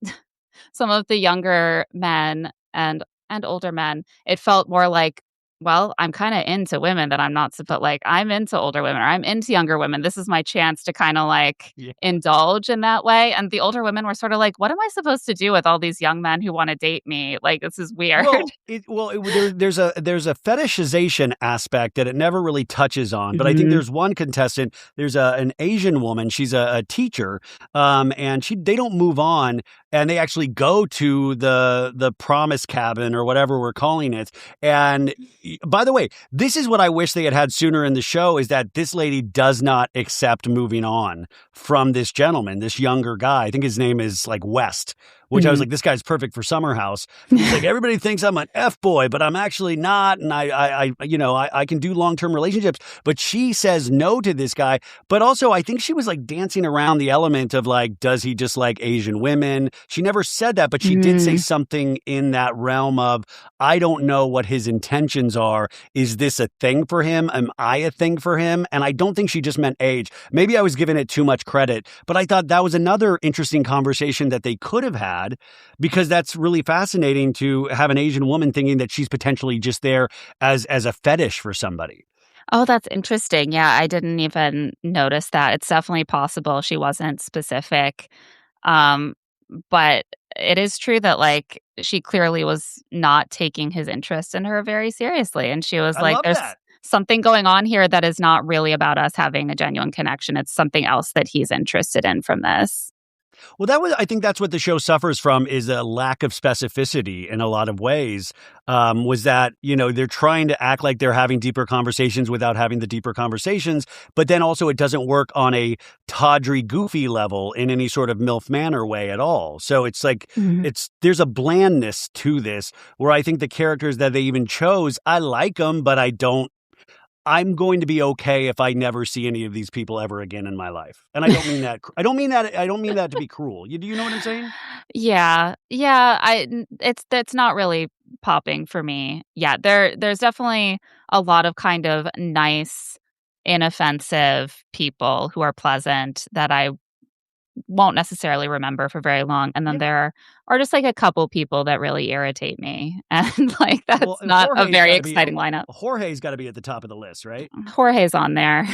B: younger men and older men, it felt more like, well, I'm kind of into women that I'm not, but like I'm into older women or I'm into younger women. This is my chance to kind of like indulge in that way. And the older women were sort of like, what am I supposed to do with all these young men who want to date me? Like, this is weird.
A: There's a fetishization aspect that it never really touches on. But I think there's one contestant. There's an Asian woman. She's a teacher, and they don't move on, and they actually go to the promise cabin or whatever we're calling it. And by the way, this is what I wish they had sooner in the show, is that this lady does not accept moving on from this gentleman, this younger guy. I think his name is like West, which I was like, this guy's perfect for Summer House. He's like, everybody thinks I'm an F-boy, but I'm actually not. And I can do long-term relationships. But she says no to this guy. But also, I think she was like dancing around the element of like, does he just like Asian women? She never said that, but she did say something in that realm of, I don't know what his intentions are. Is this a thing for him? Am I a thing for him? And I don't think she just meant age. Maybe I was giving it too much credit, but I thought that was another interesting conversation that they could have had, because that's really fascinating to have an Asian woman thinking that she's potentially just there as a fetish for somebody.
B: Oh, that's interesting. Yeah, I didn't even notice that. It's definitely possible she wasn't specific. But it is true that like she clearly was not taking his interest in her very seriously. And she was
A: I
B: like,
A: love
B: there's
A: that.
B: something going on here that is not really about us having a genuine connection. It's something else that he's interested in from this.
A: Well, I think that's what the show suffers from, is a lack of specificity in a lot of ways. Was that, they're trying to act like they're having deeper conversations without having the deeper conversations. But then also it doesn't work on a tawdry, goofy level in any sort of MILF manner way at all. So it's like, there's a blandness to this where I think the characters that they even chose, I like them, but I'm going to be okay if I never see any of these people ever again in my life. And I don't mean that. I don't mean that to be cruel. Do you know what I'm saying?
B: Yeah. Yeah. That's not really popping for me. Yeah. There's definitely a lot of kind of nice, inoffensive people who are pleasant that I won't necessarily remember for very long. And then there are just like a couple people that really irritate me. And like that's not a very exciting lineup.
A: Jorge's got to be at the top of the list, right?
B: Jorge's on there.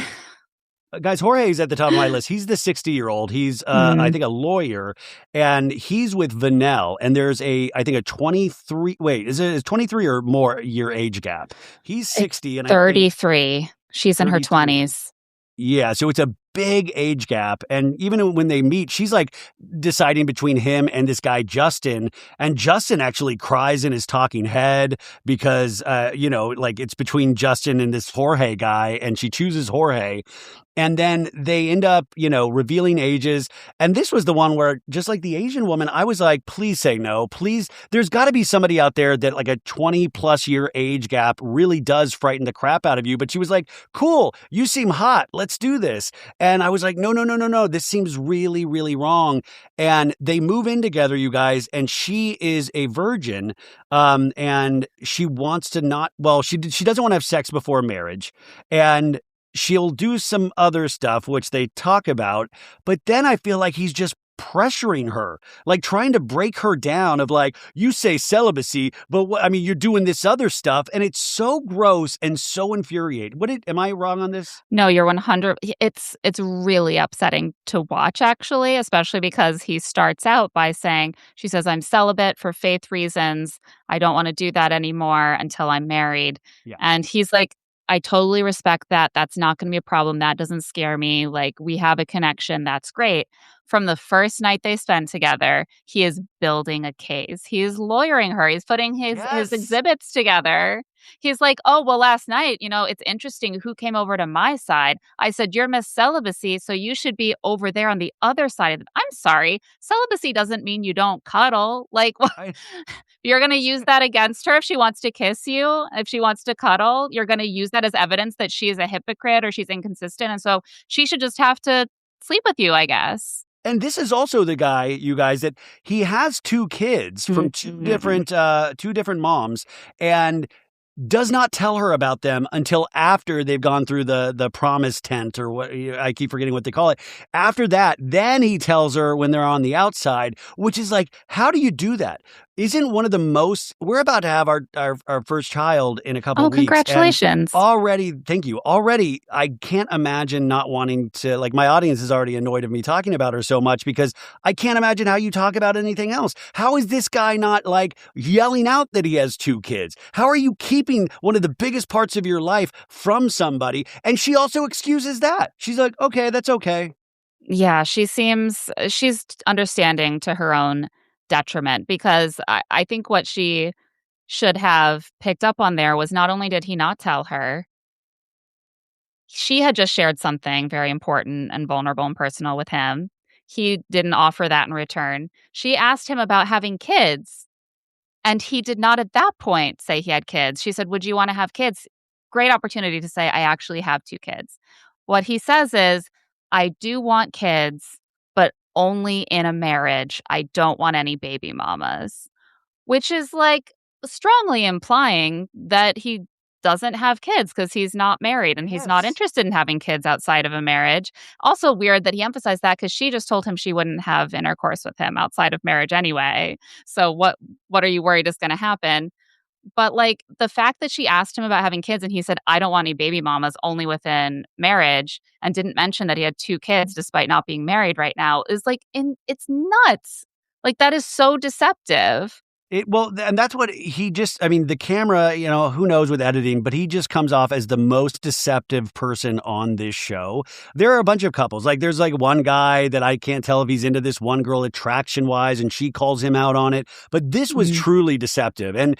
A: Guys, Jorge's at the top of my list. He's the 60-year-old. He's, I think, a lawyer, and he's with Viall. And there's I think a 23, is it 23 or more year age gap? He's 60 and
B: 33. She's in her 20s.
A: Yeah, so it's a big age gap, and even when they meet, she's, like, deciding between him and this guy, Justin, and Justin actually cries in his talking head because, like, it's between Justin and this Jorge guy, and she chooses Jorge, and then they end up, revealing ages, and this was the one where, just like the Asian woman, I was like, "Please say no, please." There's gotta be somebody out there that, like, a 20-plus year age gap really does frighten the crap out of you, but she was like, "Cool, you seem hot, let's do this." And I was like, "No, no, no, no, no, this seems really, really wrong." And they move in together, you guys, and she is a virgin, and she wants to not well, she doesn't wanna have sex before marriage, and she'll do some other stuff, which they talk about, but then I feel like he's just pressuring her, like trying to break her down of like, "You say celibacy, but you're doing this other stuff," and it's so gross and so infuriating. Am I wrong on this?
B: No, you're 100 it's really upsetting to watch actually, especially because he starts out by saying she says, "I'm celibate for faith reasons. I don't wanna do that anymore until I'm married."
A: Yeah.
B: And he's like, "I totally respect that. That's not gonna be a problem. That doesn't scare me. Like, we have a connection. That's great." From the first night they spend together, he is building a case. He is lawyering her. He's putting his
A: Yes.
B: exhibits together. He's like, "Oh, well, last night, it's interesting who came over to my side. I said, you're Miss Celibacy, so you should be over there on the other side of it." I'm sorry. Celibacy doesn't mean you don't cuddle. Like,
A: I
B: you're going to use that against her if she wants to kiss you, if she wants to cuddle. You're going to use that as evidence that she is a hypocrite or she's inconsistent. And so she should just have to sleep with you, I guess.
A: And this is also the guy, you guys, that he has 2 kids from
B: Mhm.
A: 2 different moms, and does not tell her about them until after they've gone through the promise tent or what I keep forgetting what they call it. After that, then he tells her when they're on the outside, which is like, how do you do that? Isn't one of the most we're about to have our first child in a couple
B: Oh,
A: weeks, and
B: congratulations.
A: already thank you. Already, I can't imagine not wanting to like, my audience is already annoyed of me talking about her so much because I can't imagine how you talk about anything else. How is this guy not, like, yelling out that he has 2 kids? How are you keeping one of the biggest parts of your life from somebody? And she also excuses that. She's like, "Okay, that's okay."
B: Yeah, she's understanding to her own detriment because I think what she should have picked up on there was not only did he not tell her, she had just shared something very important and vulnerable and personal with him. He didn't offer that in return. She asked him about having kids, and he did not at that point say he had kids. She said, "Would you wanna have kids?" Great opportunity to say, "I actually have 2 kids." What he says is, "I do want kids, but only in a marriage. I don't want any baby mamas." Which is, like, strongly implying that he doesn't have kids because he's not married and he's not
A: Yes.
B: interested in having kids outside of a marriage. Also weird that he emphasized that because she just told him she wouldn't have intercourse with him outside of marriage anyway. So what are you worried is gonna happen? But, like, the fact that she asked him about having kids and he said, "I don't want any baby mamas, only within marriage," and didn't mention that he had 2 kids despite not being married right now is, like, it's nuts. Like, that is so deceptive.
A: And that's what he just the camera, who knows with editing, but he just comes off as the most deceptive person on this show. There are a bunch of couples. Like, there's, like, one guy that I can't tell if he's into this one girl attraction-wise, and she calls him out on it, but this was
B: Mhm.
A: truly deceptive, and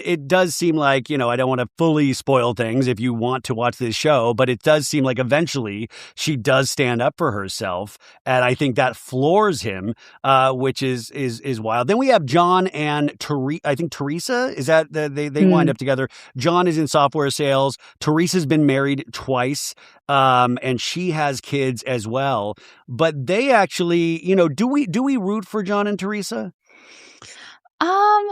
A: it does seem like, I don't wanna fully spoil things if you want to watch this show, but it does seem like eventually she does stand up for herself, and I think that floors him, which is wild. Then we have John and I think Teresa, is that they wind
B: Mm.
A: up together. John is in software sales. Teresa's been married twice, and she has kids as well. But they actually, do we root for John and Teresa?
B: Um,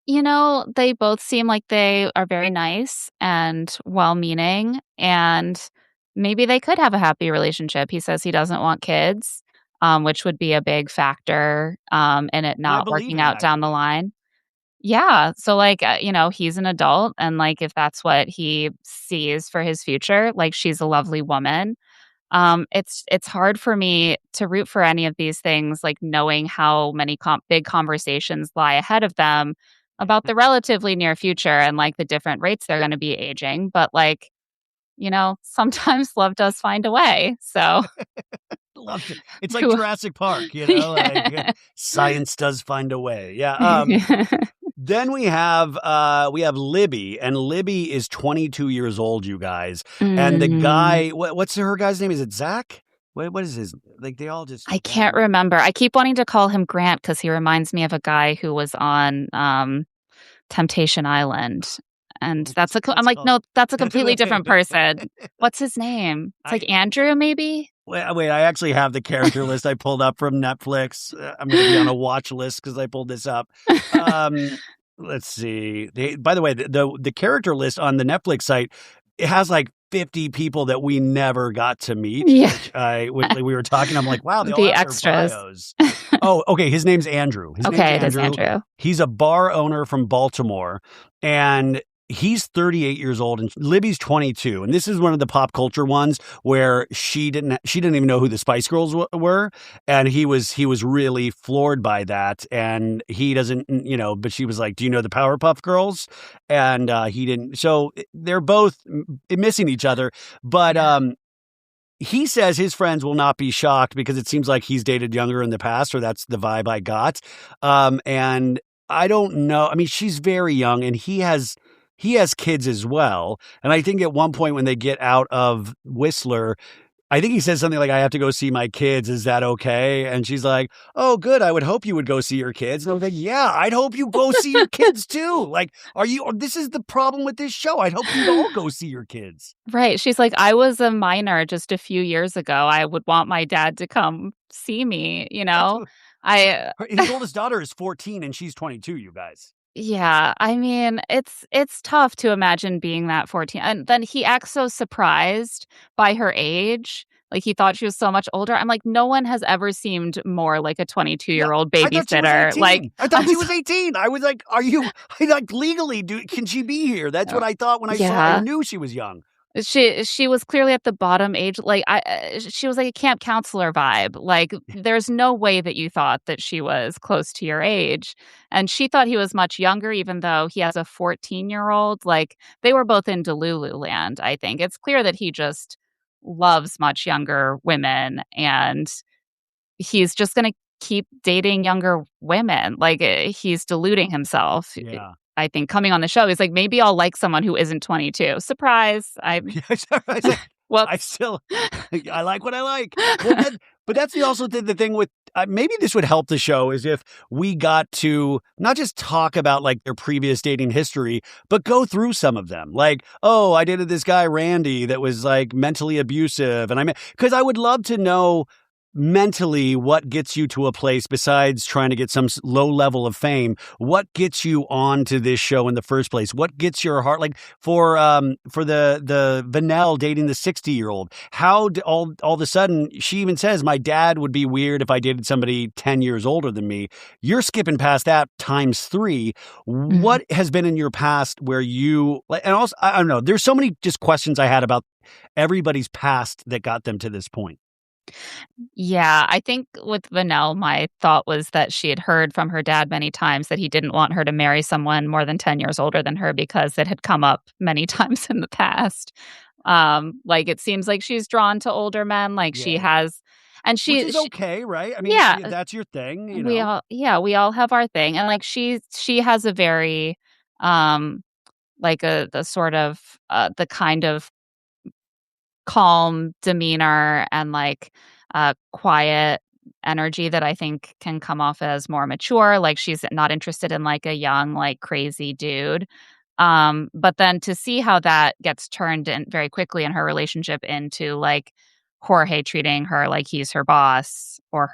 B: they both seem like they are very nice and well-meaning, and maybe they could have a happy relationship. He says he doesn't want kids, which would be a big factor, in it
A: And I
B: not
A: believe
B: working
A: him
B: out down the
A: actually.
B: line. Yeah, so, like, he's an adult, and, like, if that's what he sees for his future, like, she's a lovely woman. It's hard for me to root for any of these things, like, knowing how many big conversations lie ahead of them about the relatively near future and, like, the different rates they're gonna be aging, but, like, sometimes love does find a way. So
A: Loved it. It's like
B: who
A: Jurassic Park, like
B: Yeah.
A: science does find a way. Yeah. Then we have Libby, and Libby is 22 years old, you guys. And the
B: Mm.
A: guy, what's her guy's name? Is it Zach? What is his? Like they all just
B: I can't remember. I keep wanting to call him Grant because he reminds me of a guy who was on, Temptation Island, and I'm
A: Let's
B: like,
A: call.
B: "No, that's a completely different person." What's his name? It's like
A: I
B: Andrew, maybe?
A: wait. I actually have the character list I pulled up from Netflix. I'm going to be on a watch list because I pulled this up. Um, let's see. By the way, the character list on the Netflix site, it has like 50 people that we never got to meet.
B: Yeah.
A: When we were talking, I'm like, wow, they all
B: The
A: have their
B: extras.
A: bios. Oh, okay. His name's Andrew. His name's
B: Okay, it is
A: Andrew.
B: Andrew.
A: He's a bar owner from Baltimore, and he's 38 years old, and Libby's 22. And this is one of the pop culture ones where she didn't even know who the Spice Girls were, and he was really floored by that. And he doesn't, but she was like, "Do you know the Powerpuff Girls?" And he didn't. So they're both missing each other, but
B: Yeah.
A: he says his friends will not be shocked because it seems like he's dated younger in the past, or that's the vibe I got. And I don't know. I mean, she's very young, and he has kids as well. And I think at one point when they get out of Whistler, I think he says something like, "I have to go see my kids. Is that okay?" And she's like, "Oh, good. I would hope you would go see your kids." And I was like, "Yeah, I'd hope you go see your kids too. Like, this is the problem with this show. I'd hope you'd all go see your kids."
B: Right, she's like, "I was a minor just a few years ago. I would want my dad to come see me," you
A: That's
B: know?
A: what,
B: I
A: his oldest daughter is 14 and she's 22, you guys.
B: Yeah, I mean, it's tough to imagine being that 14, and then he acts so surprised by her age, like, he thought she was so much older. I'm like, "No one has ever seemed more like a
A: Yeah,
B: twenty-two-year-old
A: I thought she was
B: babysitter." Like,
A: 18. I
B: I
A: thought she
B: was
A: was 18. I was like, "Are you like legally can she be here?" That's what I thought when I
B: Yeah.
A: knew she was young.
B: She was clearly at the bottom age, like, she was like a camp counselor vibe, like, there's no way that you thought that she was close to your age, and she thought he was much younger even though he has a 14-year-old, like, they were both in Delulu land, I think. It's clear that he just loves much younger women, and he's just gonna keep dating younger women, like, he's deluding himself.
A: Yeah.
B: I think coming on the show, he's like, "Maybe I'll like someone who isn't 22." Surprise, I'm
A: Yeah, I was like, I
B: whoops.
A: still I like what I like. Well, but that's the thing with maybe this would help the show is if we got to not just talk about like their previous dating history, but go through some of them. Like, oh, I dated this guy Randy that was like mentally abusive, and because I would love to know mentally what gets you to a place besides trying to get some low level of fame. What gets you onto this show in the first place? What gets your heart, like for the Viall dating the 60-year-old? How all of a sudden she even says my dad would be weird if I dated somebody 10 years older than me. You're skipping past that times 3.
B: Mhm.
A: What has been in your past where you like, and also I don't know, there's so many just questions I had about everybody's past that got them to this point.
B: Yeah, I think with Vanell, my thought was that she had heard from her dad many times that he didn't want her to marry someone more than 10 years older than her because it had come up many times in the past. Like, it seems like she's drawn to older men, like, she
A: Yeah.
B: has and
A: Which is okay, right? I mean,
B: yeah,
A: that's your thing.
B: we all have our thing, and, like, she has a very, like, the sort of, the kind of calm demeanor and, like, quiet energy that I think can come off as more mature, like, she's not interested in, like, a young, like, crazy dude. But then to see how that gets turned in very quickly in her relationship into, like, Jorge treating her like he's her boss or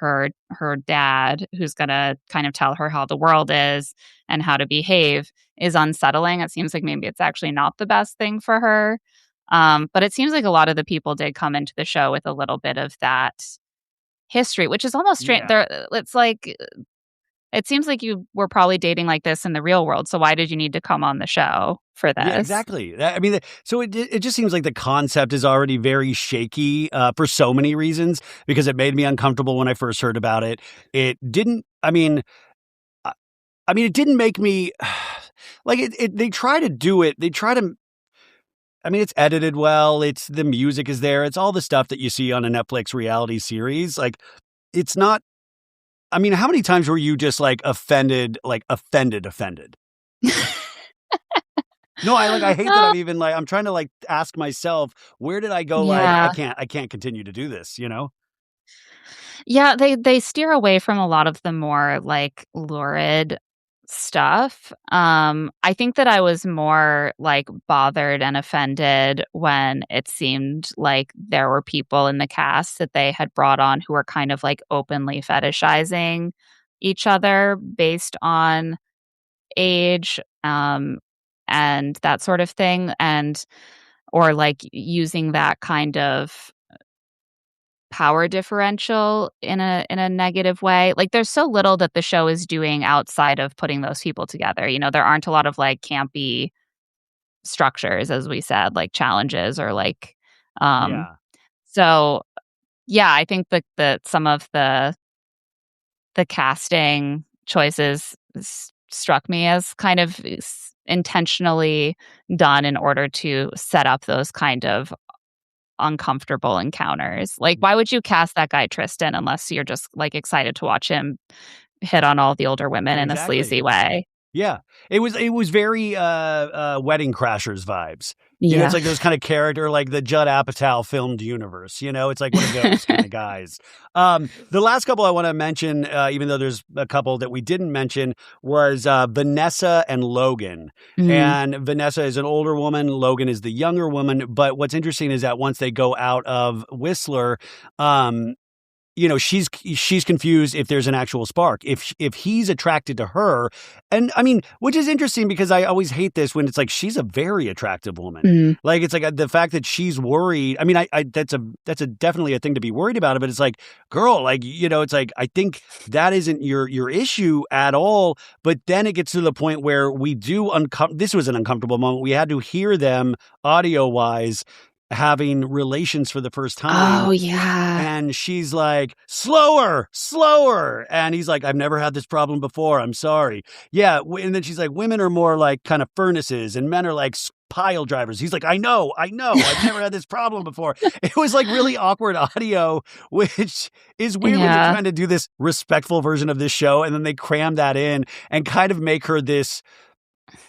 B: her dad who's gonna kind of tell her how the world is and how to behave is unsettling. It seems like maybe it's actually not the best thing for her. But it seems like a lot of the people did come into the show with a little bit of that history, which is almost strange.
A: Yeah.
B: There, it's like it seems like you were probably dating like this in the real world. So why did you need to come on the show for
A: Yeah,
B: this?
A: exactly. I mean, so it just seems like the concept is already very shaky for so many reasons because it made me uncomfortable when I first heard about it. It didn't. I, I mean, it didn't make me like it. They try to do it. They try to I mean, it's edited well. It's the music is there. It's all the stuff that you see on a Netflix reality series. Like, it's not. I mean, how many times were you just like offended, offended? No, I hate that
B: Oh,
A: I've even I'm trying to ask myself, where did I go? Like,
B: yeah.
A: I can't continue to do this, you know?
B: Yeah, they steer away from a lot of the more, like, lurid stuff. I think that I was more, like, bothered and offended when it seemed like there were people in the cast that they had brought on who were kind of, like, openly fetishizing each other based on age, and that sort of thing, and or, like, using that kind of power differential in a negative way. Like, there's so little that the show is doing outside of putting those people together, there aren't a lot of, like, campy structures, as we said, like challenges or, like, um
A: Yeah,
B: so, yeah, I think that some of the casting choices struck me as kind of intentionally done in order to set up those kind of uncomfortable encounters. Like, why would you cast that guy Tristan unless you're just, like, excited to watch him hit on all the older women in a
A: exactly.
B: sleazy way?
A: Yeah. It was very, Wedding Crashers vibes. It's
B: Yeah.
A: like those kind of character, like the Judd Apatow filmed universe, It's like one of those kind of guys. The last couple I wanna mention, even though there's a couple that we didn't mention, was, Vanessa and Logan.
B: Mm,
A: And Vanessa is an older woman, Logan is the younger woman, but what's interesting is that once they go out of Whistler, um, she's confused if there's an actual spark. If he's attracted to her, and I mean, which is interesting because I always hate this when it's like she's a very attractive woman.
B: mm.
A: Like it's like the fact that she's worried. I mean, I that's a definitely a thing to be worried about it. But it's like, girl, it's like I think that isn't your issue at all. But then it gets to the point where we do this was an uncomfortable moment. We had to hear them audio wise having relations for the first time,
B: Oh, yeah.
A: and she's like, slower, slower. And he's like, I've never had this problem before. I'm sorry. Yeah. And then she's like, women are more like kind of furnaces and men are like pile drivers. He's like, I know. I've never had this problem before. It was like really awkward audio, which is weird when you're
B: Yeah.
A: trying to do this respectful version of this show. And then they cram that in and kind of make her this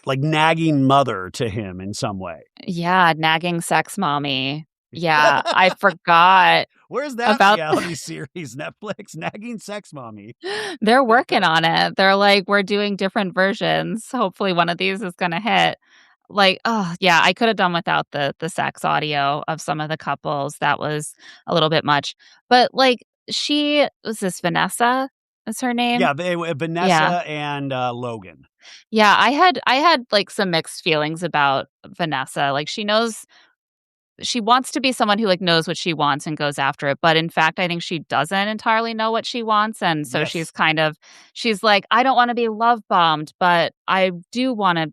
A: like nagging mother to him in some way.
B: Yeah, nagging sex mommy. Yeah, I forgot
A: Where's that
B: about
A: reality series? Netflix, Nagging Sex Mommy.
B: they're working on it. They're like, "We're doing different versions. Hopefully, one of these is gonna hit." Like, oh, yeah, I could have done without the sex audio of some of the couples. That was a little bit much. But, like, she was this Vanessa is her name?
A: Yeah, they
B: Yeah.
A: Vanessa and, Logan.
B: Yeah, I had, like, some mixed feelings about Vanessa. Like, she wants to be someone who, like, knows what she wants and goes after it, but in fact, I think she doesn't entirely know what she wants, and so
A: Yes.
B: she's like, "I don't wanna be love bombed, but I do wanna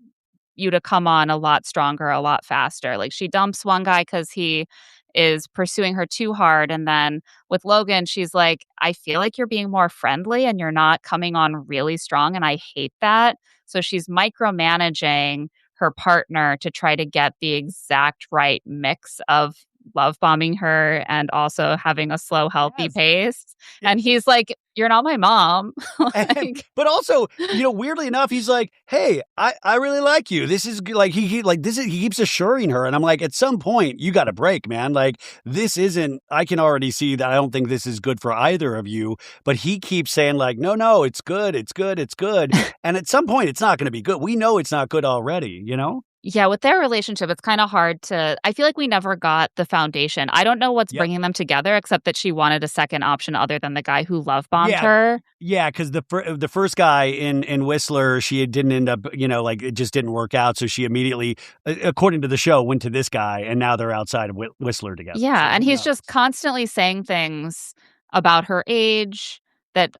B: you to come on a lot stronger, a lot faster." Like, she dumps one guy because he is pursuing her too hard, and then with Logan, she's like, "I feel like you're being more friendly and you're not coming on really strong, and I hate that." So she's micromanaging her partner to try to get the exact right mix of love bombing her and also having a slow, healthy
A: Yes.
B: pace.
A: Yeah,
B: And he's like, "You're not my mom."
A: and
B: Like,
A: but also, weirdly enough, he's like, "Hey, I really like you. This is g" like, he like, this is he keeps assuring her, and I'm like, "At some point, you gotta break, man. Like, this isn't I can already see that I don't think this is good for either of you," but he keeps saying like, "No, no, it's good, it's good, it's good," and at some point, it's not gonna be good. We know it's not good already, you know?
B: yeah, with their relationship, it's kinda hard to I feel like we never got the foundation. I don't know what's
A: Yep.
B: bringing them together except that she wanted a second option other than the guy who love bombed
A: Yeah.
B: her.
A: Yeah, because the first guy in Whistler, she didn't end up, like, it just didn't work out, so she immediately, according to the show, went to this guy, and now they're outside of Whistler together,
B: Yeah,
A: so
B: and
A: who
B: he's just
A: knows?
B: constantly saying things about her age that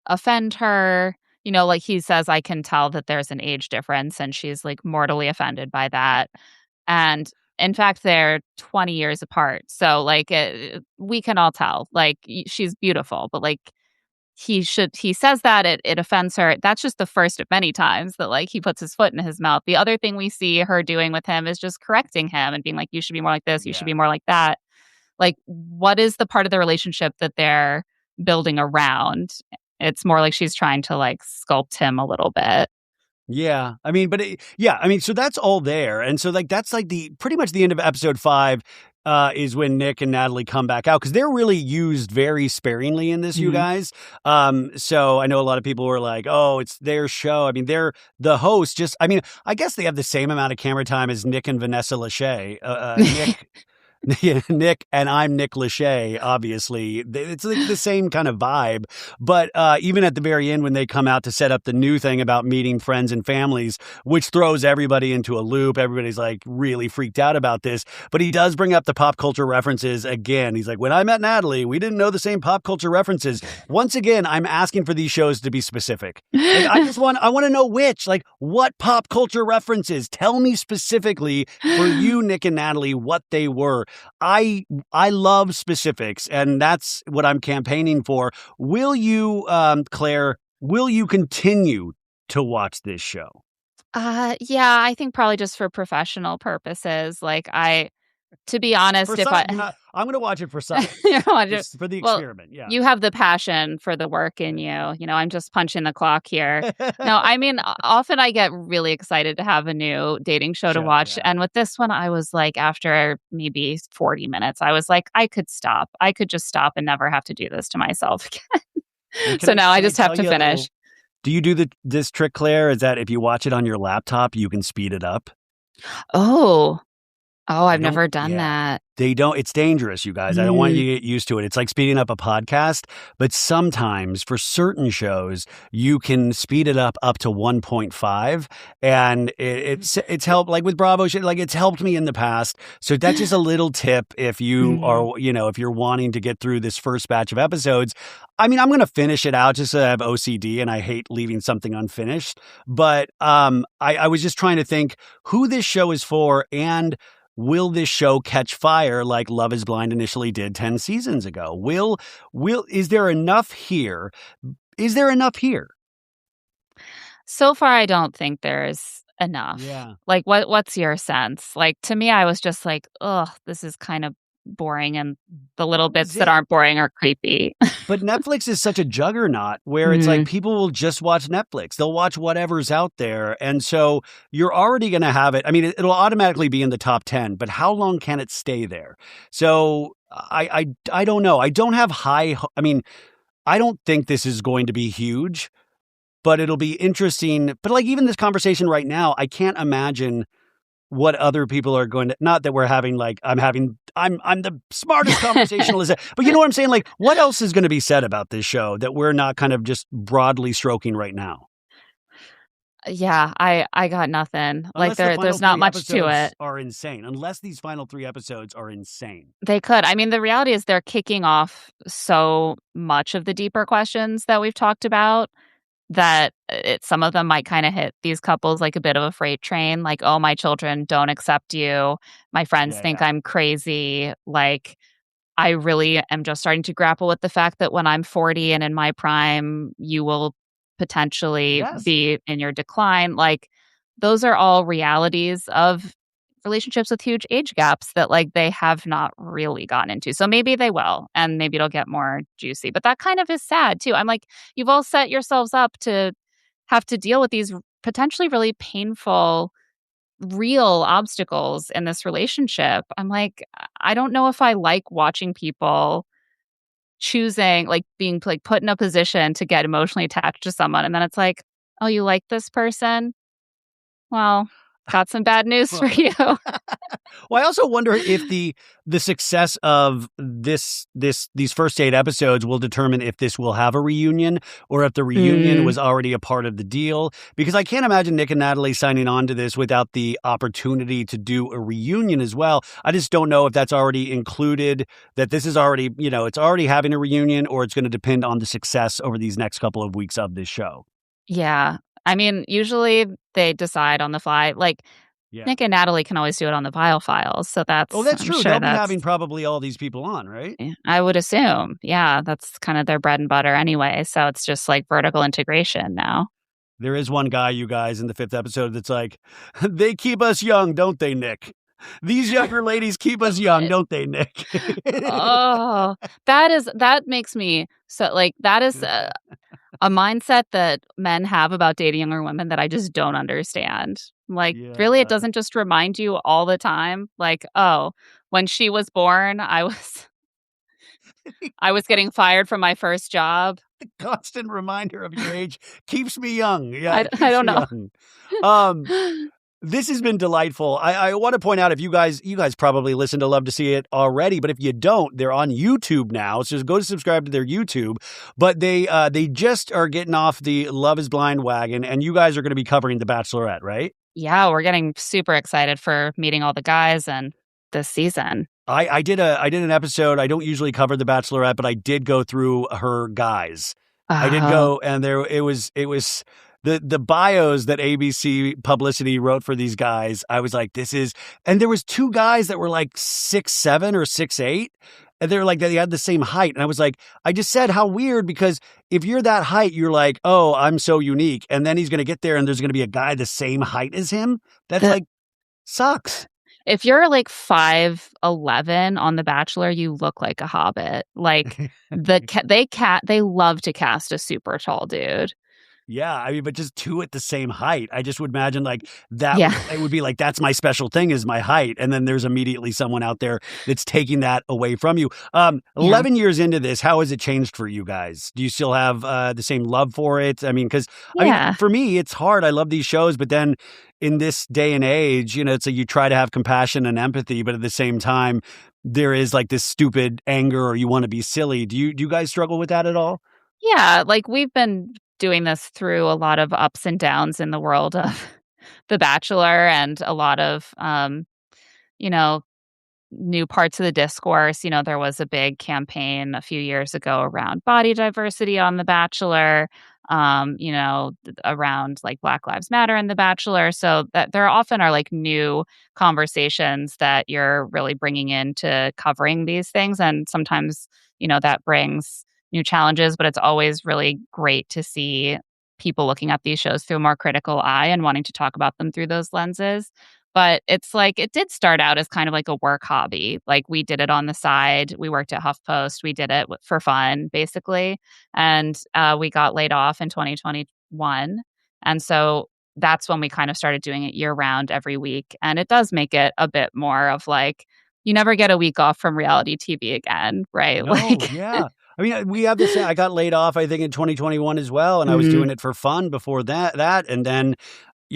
B: offend her. Like he says, I can tell that there's an age difference, and she's like mortally offended by that. And in fact, they're 20 years apart. So, like, we can all tell, like, she's beautiful, but like, he says that it offends her. That's just the first of many times that, like, he puts his foot in his mouth. The other thing we see her doing with him is just correcting him and being like, "You should be more like this, you should
A: Yeah.
B: be more like that." Like, what is the part of the relationship that they're building around? It's more like she's trying to, like, sculpt him a little bit.
A: Yeah. I mean, so that's all there. And so, like, that's like pretty much the end of episode 5 is when Nick and Natalie come back out because they're really used very sparingly in this, you
B: Mhm.
A: guys. So I know a lot of people were like, oh, it's their show. I mean, they're the host. I guess they have the same amount of camera time as Nick and Vanessa Lachey. Nick. Yeah, Nick, and I'm Nick Lachey, obviously. It's like the same kind of vibe. But even at the very end, when they come out to set up the new thing about meeting friends and families, which throws everybody into a loop, everybody's like really freaked out about this. But he does bring up the pop culture references again. He's like, when I met Natalie, we didn't know the same pop culture references. Once again, I'm asking for these shows to be specific. Like, I want to know what pop culture references. Tell me specifically for you, Nick and Natalie, what they were. I love specifics, and that's what I'm campaigning for. Will you, Claire, will you continue to watch this show?
B: Yeah, I think probably just for professional purposes. Like, to be honest,
A: For
B: if
A: some, I'm going to watch it for science, just for the
B: well,
A: experiment. Yeah.
B: you have the passion for the work in you. I'm just punching the clock here. No, I mean, often I get really excited to have a new dating show to watch.
A: Yeah.
B: And with this one, I was like, after maybe 40 minutes, I was like, I could stop. I could just stop and never have to do this to myself again. So now I just have to finish.
A: Do you do this trick, Claire? Is that if you watch it on your laptop, you can speed it up?
B: Oh, I've never done that.
A: They don't. It's dangerous, you guys. I don't want you to get used to it. It's like speeding up a podcast, but sometimes for certain shows, you can speed it up to 1.5, and it's helped. Like with Bravo, like it's helped me in the past. So that's just a little tip if you are, if you're wanting to get through this first batch of episodes. I mean, I'm going to finish it out just so I have OCD and I hate leaving something unfinished. But I was just trying to think who this show is for and will this show catch fire like Love is Blind initially did 10 seasons ago? Is there enough here? Is there enough here?
B: So far, I don't think there's enough.
A: Yeah.
B: Like, what's your sense? Like, to me, I was just like, ugh, this is kind of boring, and the little bits that aren't boring are creepy.
A: But Netflix is such a juggernaut where it's like people will just watch Netflix. They'll watch whatever's out there. And so you're already going to have it. I mean, it'll automatically be in the top 10, but how long can it stay there? So I don't know. I don't have I mean, I don't think this is going to be huge, but it'll be interesting. But like even this conversation right now, I can't imagine what other people are going to, not that we're having like, I'm the smartest conversationalist, but you know what I'm saying? Like what else is going to be said about this show that we're not kind of just broadly stroking right now?
B: Yeah, I got nothing. Like there's not much to it.
A: Are insane. Unless these final 3 episodes are insane.
B: They could. I mean, the reality is they're kicking off so much of the deeper questions that we've talked about that some of them might kind of hit these couples like a bit of a freight train. Like, oh, my children don't accept you. My friends think I'm crazy. Like, I really am just starting to grapple with the fact that when I'm 40 and in my prime, you will potentially be in your decline. Like, those are all realities of relationships with huge age gaps that like they have not really gotten into. So maybe they will, and maybe it'll get more juicy. But that kind of is sad too. I'm like, you've all set yourselves up to have to deal with these potentially really painful, real obstacles in this relationship. I'm like, I don't know if I like watching people choosing, like being like put in a position to get emotionally attached to someone. And then it's like, oh, you like this person? Well, got some bad news for you.
A: Well, I also wonder if the success of these first 8 episodes will determine if this will have a reunion or if the reunion was already a part of the deal. Because I can't imagine Nick and Natalie signing on to this without the opportunity to do a reunion as well. I just don't know if that's already included, that this is already, it's already having a reunion, or it's going to depend on the success over these next couple of weeks of this show.
B: Yeah. I mean, usually they decide on the fly. Like,
A: Yeah.
B: Nick and Natalie can always do it on the Viall files, so
A: Oh, that's
B: I'm
A: true.
B: sure
A: They'll be
B: that's
A: having probably all these people on, right?
B: I would assume. Yeah, that's kind of their bread and butter anyway, so it's just like vertical integration now.
A: There is one guy, you guys, in the 5th episode that's like, "They keep us young, don't they, Nick? These younger ladies keep us young, don't they, Nick?"
B: Oh, that makes me so like, that is a mindset that men have about dating younger women that I just don't understand. Like, really, it
A: Yeah.
B: doesn't just remind you all the time, like, "Oh, when she was born, I was getting fired from my first job."
A: Constant reminder of your age keeps me young. Yeah, it
B: I
A: keeps
B: don't
A: me
B: know.
A: young. Um, this has been delightful. I wanna point out if you guys probably listen to Love to See It already, but if you don't, they're on YouTube now, so just go to subscribe to their YouTube. But they just are getting off the Love is Blind wagon, and you guys are gonna be covering The Bachelorette, right?
B: Yeah, we're getting super excited for meeting all the guys and this season.
A: I did an episode. I don't usually cover The Bachelorette, but I did go through her guys. I did
B: Oh,
A: go, and it was the bios that ABC Publicity wrote for these guys. I was like, this is, and there was two guys that were like 6'7" or 6'8", and they were like they had the same height, and I was like, I just said how weird, because if you're that height, you're like, oh, I'm so unique, and then he's gonna get there, and there's gonna be a guy the same height as him. That's
B: the
A: like sucks.
B: if you're like 5'11" on The Bachelor, you look like a hobbit. Like, they love to cast a super tall dude.
A: Yeah, I mean, but just two at the same height. I just would imagine like that
B: Yeah.
A: would it would be like, that's my special thing is my height. And then there's immediately someone out there that's taking that away from you.
B: Yeah.
A: 11 years into this, how has it changed for you guys? Do you still have the same love for it? I mean, because
B: Yeah.
A: for me, it's hard. I love these shows, but then in this day and age, it's like you try to have compassion and empathy, but at the same time, there is like this stupid anger or you want to be silly. Do you guys struggle with that at all?
B: Yeah, like, we've been doing this through a lot of ups and downs in the world of The Bachelor and a lot of, you know, new parts of the discourse. There was a big campaign a few years ago around body diversity on The Bachelor, around like Black Lives Matter and The Bachelor. So that there often are like new conversations that you're really bringing into covering these things. And sometimes, that brings new challenges, but it's always really great to see people looking at these shows through a more critical eye and wanting to talk about them through those lenses. But it's like it did start out as kind of like a work hobby. Like, we did it on the side. We worked at HuffPost. We did it for fun, basically. And we got laid off in 2021. And so that's when we kind of started doing it year round every week. And it does make it a bit more of like, you never get a week off from reality TV again, right?
A: No,
B: Like,
A: yeah. I mean, we have this. I got laid off, I think, in 2021 as well, and I was
B: mhm.
A: doing it for fun before that, and then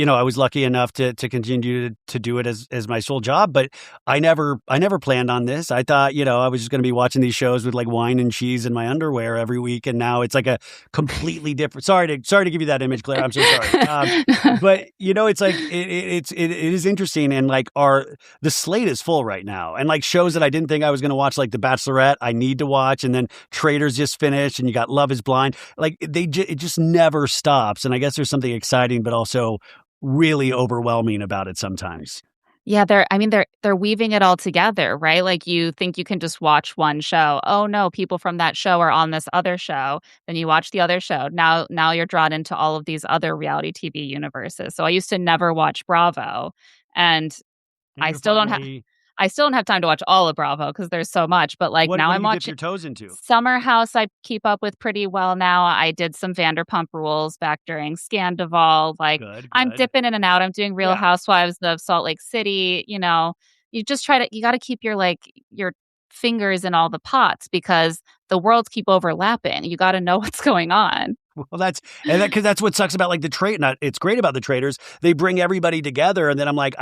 A: I was lucky enough to continue to do it as my sole job, but I never planned on this. I thought, I was just gonna be watching these shows with, like, wine and cheese in my underwear every week, and now it's like a completely different. Sorry to give you that image, Claire, I'm so sorry. But, it's like it is interesting, and, like, the slate is full right now, and, like, shows that I didn't think I was gonna watch, like The Bachelorette, I need to watch, and then Traitors just finished, and you got Love is Blind. Like, it just never stops, and I guess there's something exciting, but also really overwhelming about it sometimes.
B: Yeah, they're weaving it all together, right? Like, you think you can just watch one show. Oh no, people from that show are on this other show. Then you watch the other show. Now you're drawn into all of these other reality TV universes. So I used to never watch Bravo, and
A: And
B: I
A: you're
B: still don't have
A: finally
B: I still don't have time to watch all of Bravo because there's so much, but, like,
A: what
B: now
A: what do
B: I'm
A: you dip
B: watching
A: your toes into?
B: Summer House. I keep up with pretty well now. I did some Vanderpump Rules back during Scandival. Like,
A: Good,
B: I'm
A: good.
B: dipping in and out. I'm doing Real
A: Yeah.
B: Housewives of Salt Lake City. You gotta keep your fingers in all the pots because the worlds keep overlapping. You gotta know what's going on.
A: Well, because that's what sucks about like the trade. Not it's great about the traders. They bring everybody together, and then I'm like,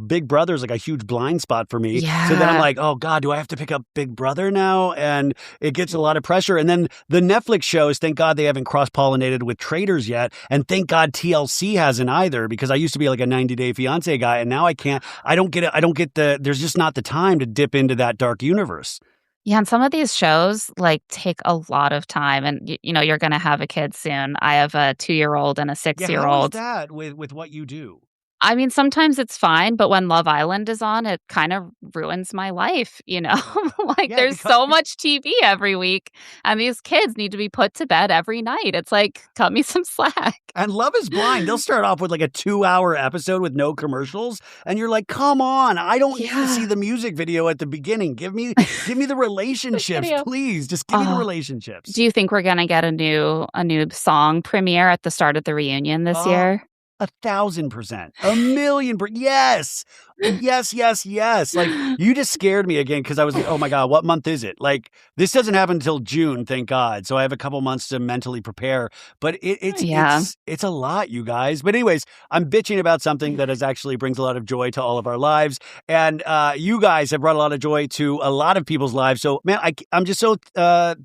A: Big Brother's like a huge blind spot for me. So then I'm
B: Yeah.
A: like, oh God, do I have to pick up Big Brother now? And it gets a lot of pressure. And then the Netflix shows, thank God they haven't cross pollinated with traders yet, and thank God TLC hasn't either. Because I used to be like a 90-day fiance guy, and now I can't. I don't get it. I don't get the. There's just not the time to dip into that dark universe.
B: Yeah, and some of these shows, like, take a lot of time, and you're gonna have a kid soon. I have a 2-year-old and a
A: Yeah, how is
B: six-year-old.
A: that with what you do?
B: I mean, sometimes it's fine, but when Love Island is on, it kind of ruins my life, you know? Like,
A: Yeah,
B: there's
A: because
B: so much TV every week, and these kids need to be put to bed every night. It's like, cut me some slack.
A: and Love is Blind, they'll start off with like a 2-hour episode with no commercials, and you're like, "Come on, I don't need to see
B: Yeah.
A: the music video at the beginning. Give me the
B: The
A: relationships,
B: video.
A: please. Just give me the
B: Oh,
A: relationships."
B: do you think we're gonna get a new song premiere at the start of the reunion this
A: Oh,
B: year?
A: 1,000%, a million yes. Yes, yes, yes. Like, you just scared me again because I was like, "Oh my god, what month is it?" Like, this doesn't happen until June, thank God, so I have a couple months to mentally prepare, but
B: Yeah.
A: it's a lot, you guys. But anyways, I'm bitching about something that is actually brings a lot of joy to all of our lives, and, you guys have brought a lot of joy to a lot of people's lives, so, man, I'm just so,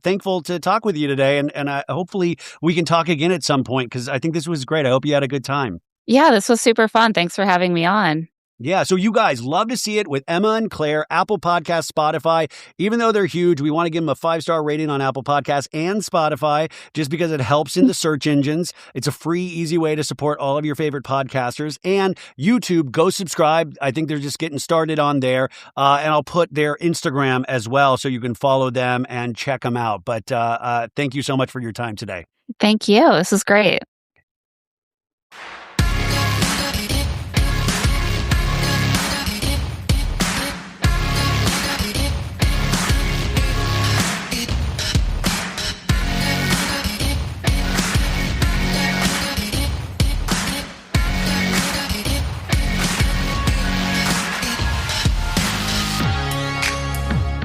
A: thankful to talk with you today, and hopefully we can talk again at some point because I think this was great. I hope you had a good time.
B: Yeah, this was super fun. Thanks for having me on.
A: Yeah, so you guys love to see it with Emma and Claire, Apple Podcasts, Spotify. Even though they're huge, we want to give them a 5-star rating on Apple Podcasts and Spotify just because it helps in the search engines. It's a free, easy way to support all of your favorite podcasters. And YouTube, go subscribe. I think they're just getting started on there. And I'll put their Instagram as well so you can follow them and check them out. But thank you so much for your time today.
B: Thank you. This is great.